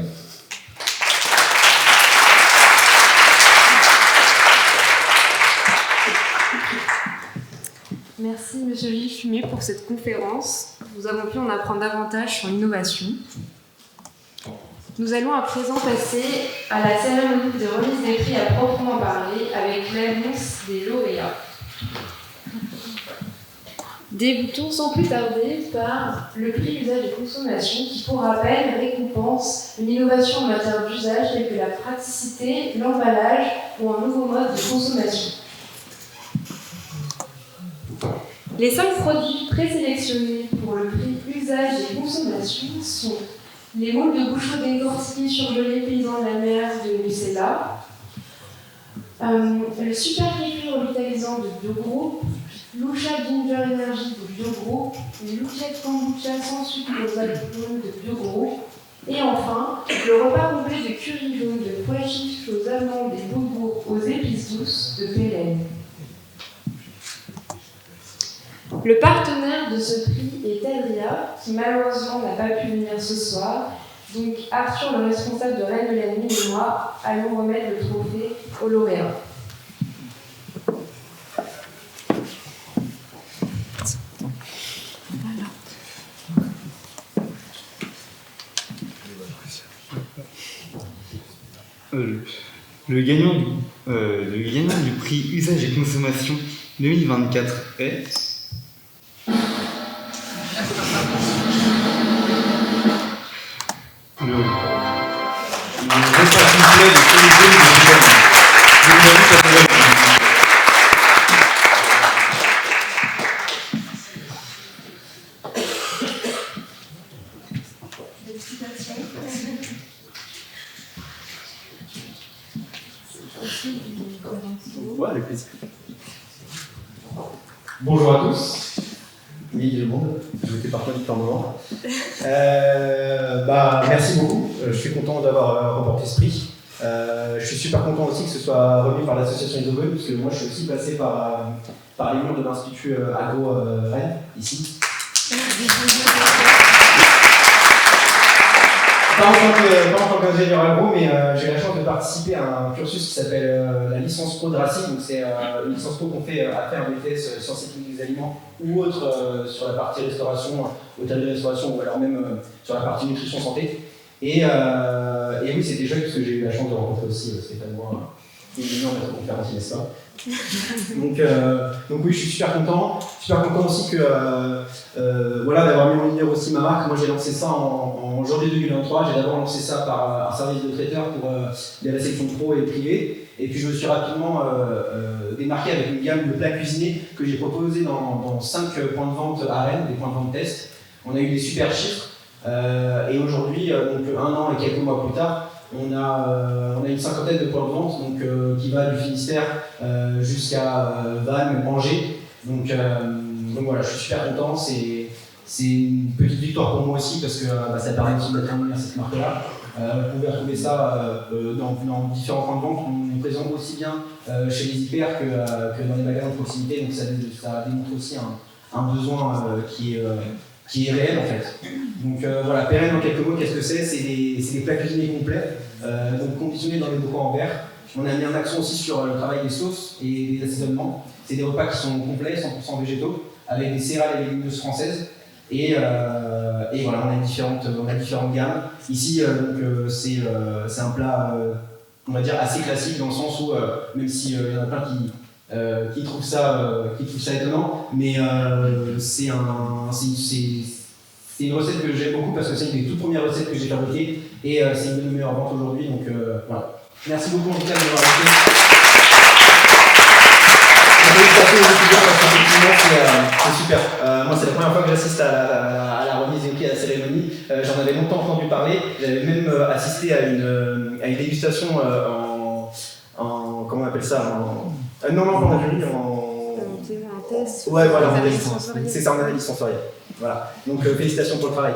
Merci Monsieur Gilles Fumier pour cette conférence. Nous avons pu en apprendre davantage sur l'innovation. Nous allons à présent passer à la cérémonie de remise des prix à proprement parler avec l'annonce des lauréats. Débutons sans plus tarder par le prix usage et consommation qui, pour rappel, récompense une innovation en matière d'usage telle que la praticité, l'emballage ou un nouveau mode de consommation. Les 5 produits présélectionnés pour le prix usage et consommation sont Les moules de bouchon décortiqués surgelés paysans de la mer de Lucella. Le super kéfir revitalisant de Biogroup. Lucha Ginger Energy de Biogroup. Les Luchette Kombucha sans sucre aux alcools de Biogroup. Et enfin, le repas complet de curry jaune, de pois chiches aux amandes et bourgours aux épices douces de Pélène. Le partenaire de ce prix est Adria, qui malheureusement n'a pas pu venir ce soir. Donc Arthur, le responsable de Rennes de la Nuit, et moi allons remettre le trophée au lauréat. Le gagnant du prix Usage et Consommation 2024 est... Le repas complet de Colisée de Ouais, avec plaisir. Bonjour à tous. Oui, le monde. Je m'étais parfois dit par moment. Merci beaucoup. Je suis content d'avoir remporté ce prix. Je suis super content aussi que ce soit remis par l'association Isogone, parce que moi je suis aussi passé par les murs de l'Institut Agro Rennes, ici. Pas en tant qu'ingénieur agro, mais j'ai eu la chance de participer à un cursus qui s'appelle la licence pro de Racing. Donc c'est une licence pro qu'on fait après un BTS sciences techniques des aliments ou autre sur la partie restauration, hôtellerie-restauration ou alors même sur la partie nutrition santé. Et oui, c'était chouette parce que j'ai eu la chance de rencontrer aussi Stéphane Moin, qui est venu en maître conférencier, n'est-ce pas? Donc oui, je suis super content aussi que d'avoir mis en lumière aussi ma marque. Moi j'ai lancé ça en janvier 2023, j'ai d'abord lancé ça par un service de traiteur pour la section pro et privée, et puis je me suis rapidement démarqué avec une gamme de plats cuisinés que j'ai proposé dans 5 points de vente à Rennes, des points de vente test. On a eu des super chiffres, et aujourd'hui, donc 1 an et quelques mois plus tard, on a une cinquantaine de points de vente, donc, qui va du Finistère jusqu'à Vannes, Angers. Donc voilà, je suis super content. C'est une petite victoire pour moi aussi parce que ça permet aussi d'être amené à cette marque-là. Vous pouvez retrouver ça dans différents points de vente. On est présent aussi bien chez les hyper que dans les magasins de proximité. Donc ça démontre aussi un besoin qui est réel en fait. Donc voilà, Pérenne en quelques mots, qu'est-ce que c'est? C'est des plats cuisinés complets, donc conditionnés dans des bocaux en verre. On a mis un accent aussi sur le travail des sauces et des assaisonnements. C'est des repas qui sont complets, 100% végétaux, avec des céréales et légumineuses françaises. Et voilà, on a différentes gammes. Ici, c'est un plat, on va dire, assez classique dans le sens où, même s'il y en a plein qui trouvent ça étonnant, mais c'est une recette que j'aime beaucoup parce que c'est une des toutes premières recettes que j'ai fabriquées et c'est une de nos meilleures ventes aujourd'hui. Donc voilà. Merci beaucoup en tout cas de m'avoir invité. C'est super. Moi, c'est la première fois que j'assiste à la remise et à la cérémonie. J'en avais longtemps entendu parler. J'avais même assisté à une dégustation en comment on appelle ça, non, on a vu Un test. Ouais, voilà, c'est ça, en analyse sensorielle. Voilà. Donc, félicitations pour le travail.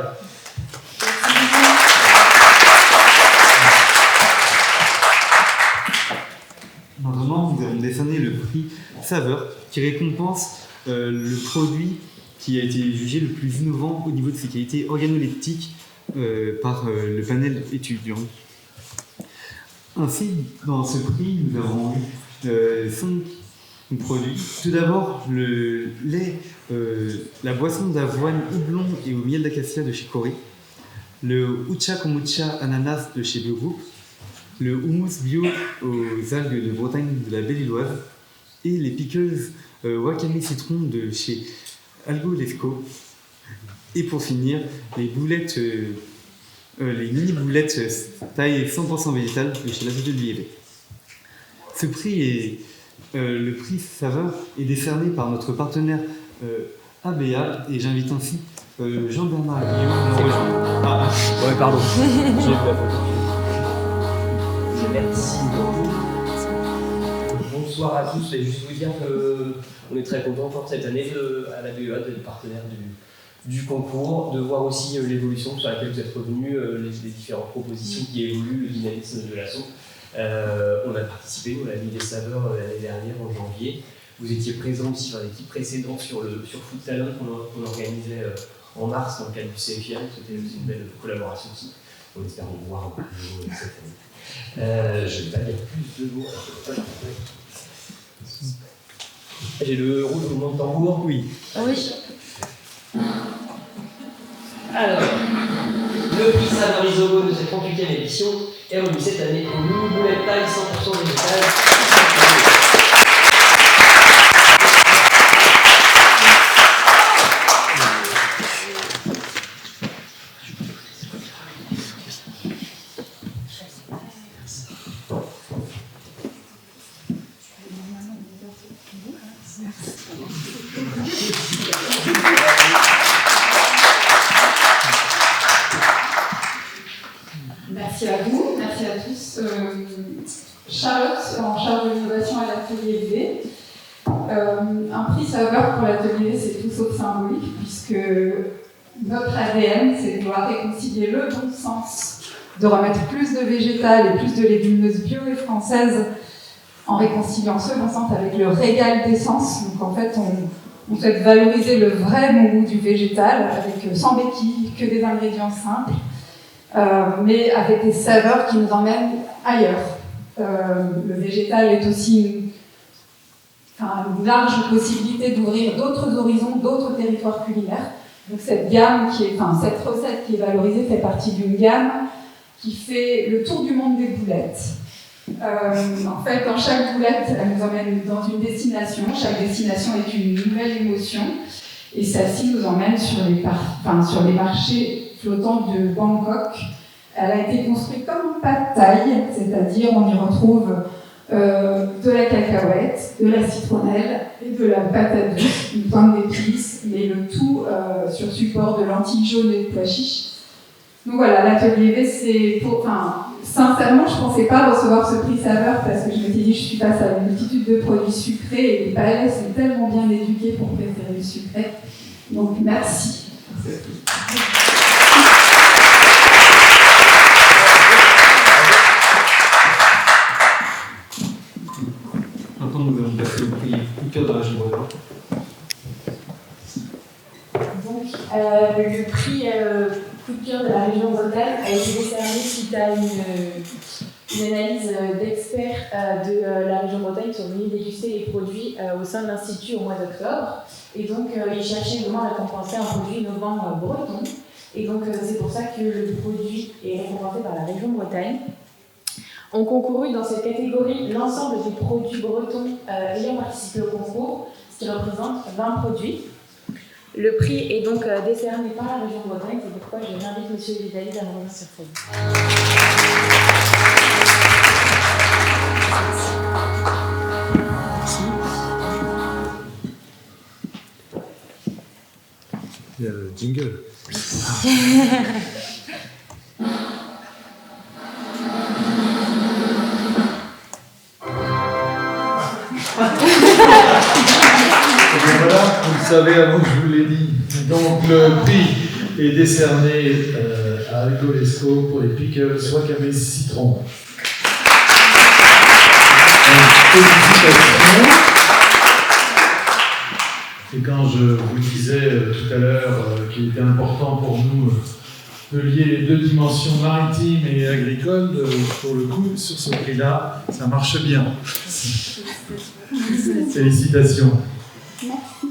Maintenant, nous avons décerné le prix Saveur, qui récompense le produit qui a été jugé le plus innovant au niveau de ses qualités organoleptiques par le panel étudiant. Ainsi, dans ce prix, nous avons eu 5 produits. Tout d'abord, le lait, la boisson d'avoine houblon et au miel d'acacia de chez Corée, le Ucha Kombucha ananas de chez Biogroup, le houmous bio aux algues de Bretagne de la Belle-Illoise et les pickles wakame citron de chez Algo Lesco. Et pour finir, les boulettes, les mini boulettes taille 100% végétale de chez la société de l'IEV. Ce prix est le prix Saveur est décerné par notre partenaire ABA et j'invite ainsi Jean-Bernard Guillaume nous rejoint. Ah, ouais, pardon. J'ai vu la photo. Merci beaucoup. Bonsoir à tous. Et juste vous dire qu'on est très contents encore cette année à la BEA d'être partenaire du concours, de voir aussi l'évolution sur laquelle vous êtes revenus, les différentes propositions qui évoluent, le dynamisme de l'assaut. On a participé, on a mis des saveurs l'année dernière en janvier. Vous étiez présents aussi dans l'équipe précédente sur Foot Talent qu'on organisait en mars dans le cadre du CFIA. C'était aussi une belle collaboration aussi. On espère vous voir un peu plus cette année. Je ne vais pas dire plus de mots. J'ai le roulement de tambour. Oui. Oui. Alors, le prix Saveur Isogone de cette 38e édition est remis cette année au mini boulette taille 100% végétal. Merci à vous, merci à tous. Charlotte, en charge de l'innovation à l'atelier V. Un prix saveur pour l'atelier V, c'est tout sauf symbolique, puisque notre ADN, c'est de vouloir réconcilier le bon sens, de remettre plus de végétal et plus de légumineuses bio et françaises, en réconciliant ce bon sens avec le régal d'essence. Donc en fait, on souhaite valoriser le vrai bon goût du végétal, avec sans béquilles, que des ingrédients simples. Mais avec des saveurs qui nous emmènent ailleurs. Le végétal est aussi une large possibilité d'ouvrir d'autres horizons, d'autres territoires culinaires. Donc cette recette qui est valorisée fait partie d'une gamme qui fait le tour du monde des boulettes. En fait, dans chaque boulette, elle nous emmène dans une destination. Chaque destination est une nouvelle émotion. Et celle-ci nous emmène sur les marchés flottants de Bangkok. Elle a été construite comme un pad thai, c'est-à-dire on y retrouve de la cacahuète, de la citronnelle et de la patate douce, une pointe d'épices, mais le tout sur support de lentilles jaunes et de pois chiches. Donc voilà, l'atelier V, c'est pour... sincèrement, je ne pensais pas recevoir ce prix saveur parce que je m'étais dit je suis face à une multitude de produits sucrés et les palais sont tellement bien éduqués pour préférer le sucré. Donc merci. Maintenant, nous allons passer au prix coup de cœur de la région Bretagne. Donc, le prix coup de cœur de la région Bretagne a été décerné suite à une analyse d'experts de la région Bretagne qui sont venus déguster les produits au sein de l'Institut au mois d'octobre. Et donc, ils cherchaient vraiment à récompenser un produit innovant breton. Et donc, c'est pour ça que le produit est récompensé par la région Bretagne. Ont concouru dans cette catégorie l'ensemble des produits bretons ayant participé au concours, ce qui représente 20 produits. Le prix est donc décerné par la région Bretagne, c'est pourquoi je m'invite M. Vidalide à me revenir sur scène. Il y a le jingle. Voilà, vous le savez avant que je vous l'ai dit. Donc le prix est décerné à Rigolesco pour les pickles wakame citron. Félicitations. Et quand je vous disais tout à l'heure qu'il était important pour nous de lier les deux dimensions maritimes et agricoles, pour le coup, sur ce prix-là, ça marche bien. Félicitations. Merci.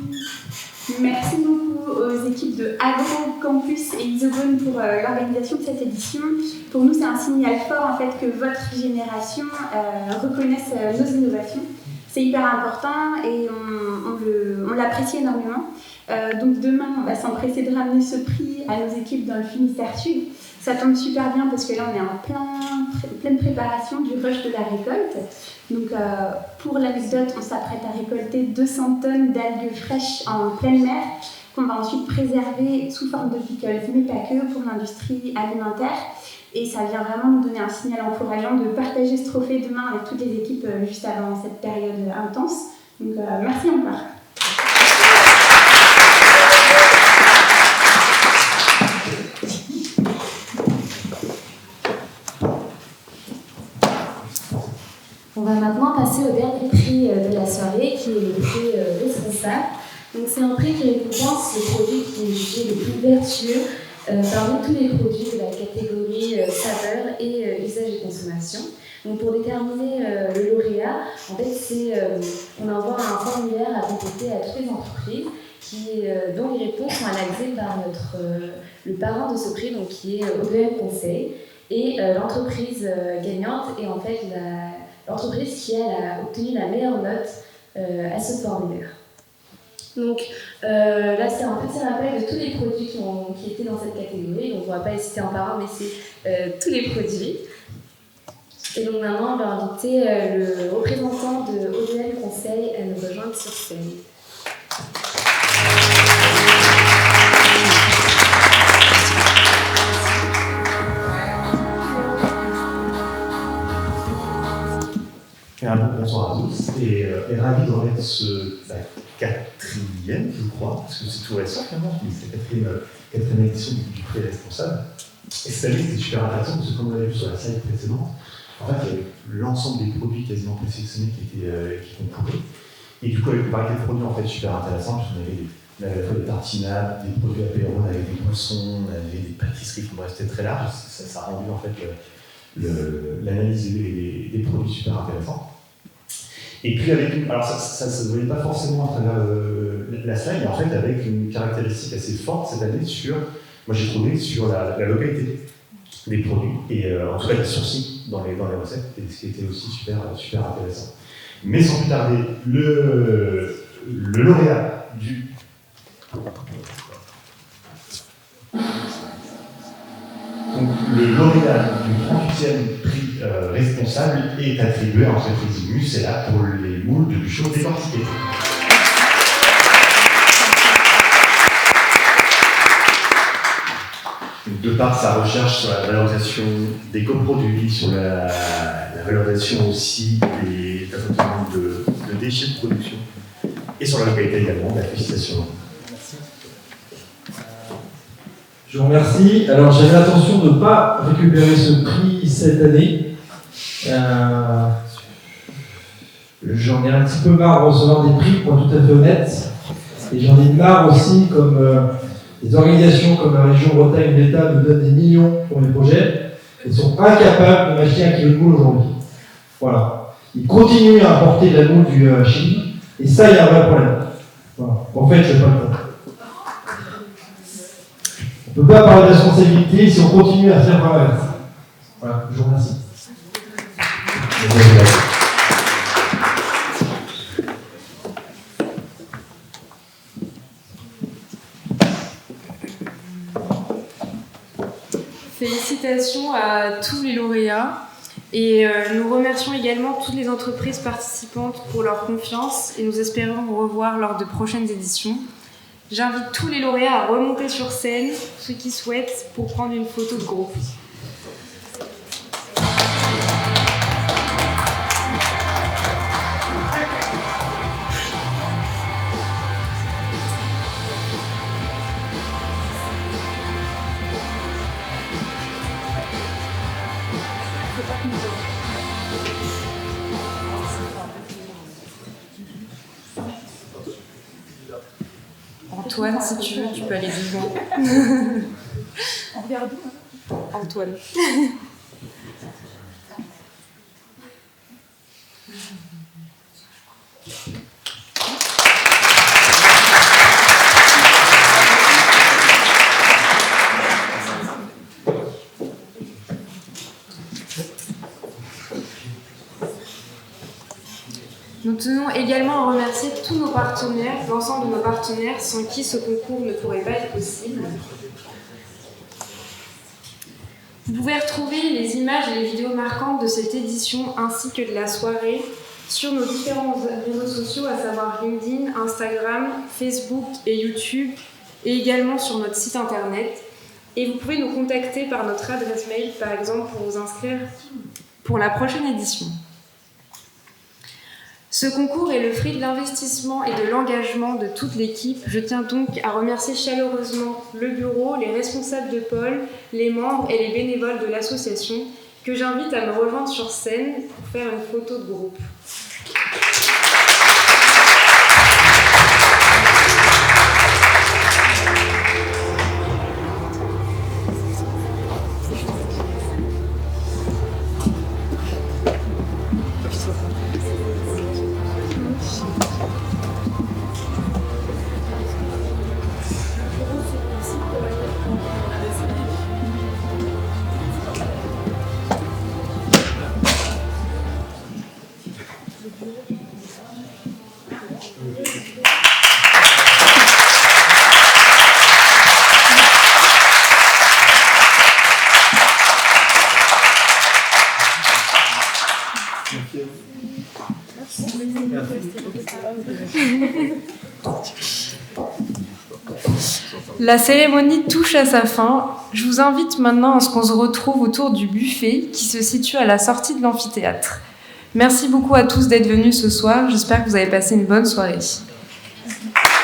Merci beaucoup aux équipes de Agro, Campus et Isogone pour l'organisation de cette édition. Pour nous, c'est un signal fort en fait, que votre génération reconnaisse nos innovations. C'est hyper important et on l'apprécie énormément. Donc demain, on va s'empresser de ramener ce prix à nos équipes dans le Finistère Sud. Ça tombe super bien parce que là, on est en pleine préparation du rush de la récolte. Donc, pour l'anecdote, on s'apprête à récolter 200 tonnes d'algues fraîches en pleine mer. qu'on va ensuite préserver sous forme de pickles, mais pas que, pour l'industrie alimentaire. Et ça vient vraiment nous donner un signal encourageant de partager ce trophée demain avec toutes les équipes juste avant cette période intense. Donc merci encore. On va maintenant passer au dernier prix de la soirée, qui est le prix responsable. Donc c'est un prix qui récompense le produit qui est jugé le plus vertueux parmi tous les produits de la catégorie saveur et usage et consommation. Donc pour déterminer le lauréat, en fait, on envoie un formulaire à compléter à toutes les entreprises dont les réponses sont analysées par le parrain de ce prix, donc qui est ODM Conseil. Et l'entreprise gagnante est en fait l'entreprise qui a obtenu la meilleure note à ce formulaire. Donc là, c'est un petit rappel de tous les produits qui étaient dans cette catégorie. Donc on ne va pas les citer un par un, mais c'est tous les produits. Et donc maintenant, on va inviter le représentant de ODM Conseil à nous rejoindre sur scène. Bonsoir à tous et ravi d'en être ce quatrième, je crois, parce que c'est tout récent finalement, mais c'est la quatrième édition du prix responsable. Et cette année, c'était super intéressant parce que comme on l'avait vu sur la slide précédente, en fait, il y avait l'ensemble des produits quasiment présélectionnés qui concouraient. Et du coup, avec une variété de produits en fait super intéressant, parce qu'on avait à la fois des tartinades, des produits apéro, on avait des poissons, on avait des pâtisseries, bref, c'était très large. Ça a rendu en fait l'analyse des produits super intéressant. Et puis alors ça ne se voyait pas forcément à travers la slide, mais en fait avec une caractéristique assez forte cette année moi j'ai trouvé sur la localité des produits, et en tout cas les sourcils dans les recettes, et ce qui était aussi super intéressant. Mais sans plus tarder, le lauréat du le lauréat du 38e prix responsable est attribué à l'entreprise Musella pour les moules de bûcheau décortiqués. De par sa recherche sur la valorisation des coproduits, sur la valorisation aussi d'un certain nombre de déchets de production, et sur la localité également, la félicitation. Je vous remercie. Alors j'avais l'intention de ne pas récupérer ce prix cette année. J'en ai un petit peu marre de recevoir des prix, pour être tout à fait honnête. Et j'en ai marre aussi, comme des organisations comme la région Bretagne, l'État me donne des millions pour mes projets. Ils sont incapables de m'acheter 1 kilo de moule aujourd'hui. Voilà. Ils continuent à importer de la moule du Chili. Et ça, il y a un vrai problème. Voilà. En fait, je n'ai pas le temps. On ne peut pas parler de responsabilité si on continue à faire par la verse. Voilà, je vous remercie. Félicitations à tous les lauréats et nous remercions également toutes les entreprises participantes pour leur confiance et nous espérons vous revoir lors de prochaines éditions. J'invite tous les lauréats à remonter sur scène, ceux qui souhaitent, pour prendre une photo de groupe. Antoine, si tu veux, tu peux aller devant. On regarde où, Antoine. Nous tenons également à remercier tous nos partenaires, l'ensemble de nos partenaires sans qui ce concours ne pourrait pas être possible. Vous pouvez retrouver les images et les vidéos marquantes de cette édition ainsi que de la soirée sur nos différents réseaux sociaux, à savoir LinkedIn, Instagram, Facebook et YouTube, et également sur notre site internet. Et vous pouvez nous contacter par notre adresse mail, par exemple, pour vous inscrire pour la prochaine édition. Ce concours est le fruit de l'investissement et de l'engagement de toute l'équipe. Je tiens donc à remercier chaleureusement le bureau, les responsables de pôle, les membres et les bénévoles de l'association, que j'invite à me rejoindre sur scène pour faire une photo de groupe. La cérémonie touche à sa fin. Je vous invite maintenant à ce qu'on se retrouve autour du buffet qui se situe à la sortie de l'amphithéâtre. Merci beaucoup à tous d'être venus ce soir. J'espère que vous avez passé une bonne soirée.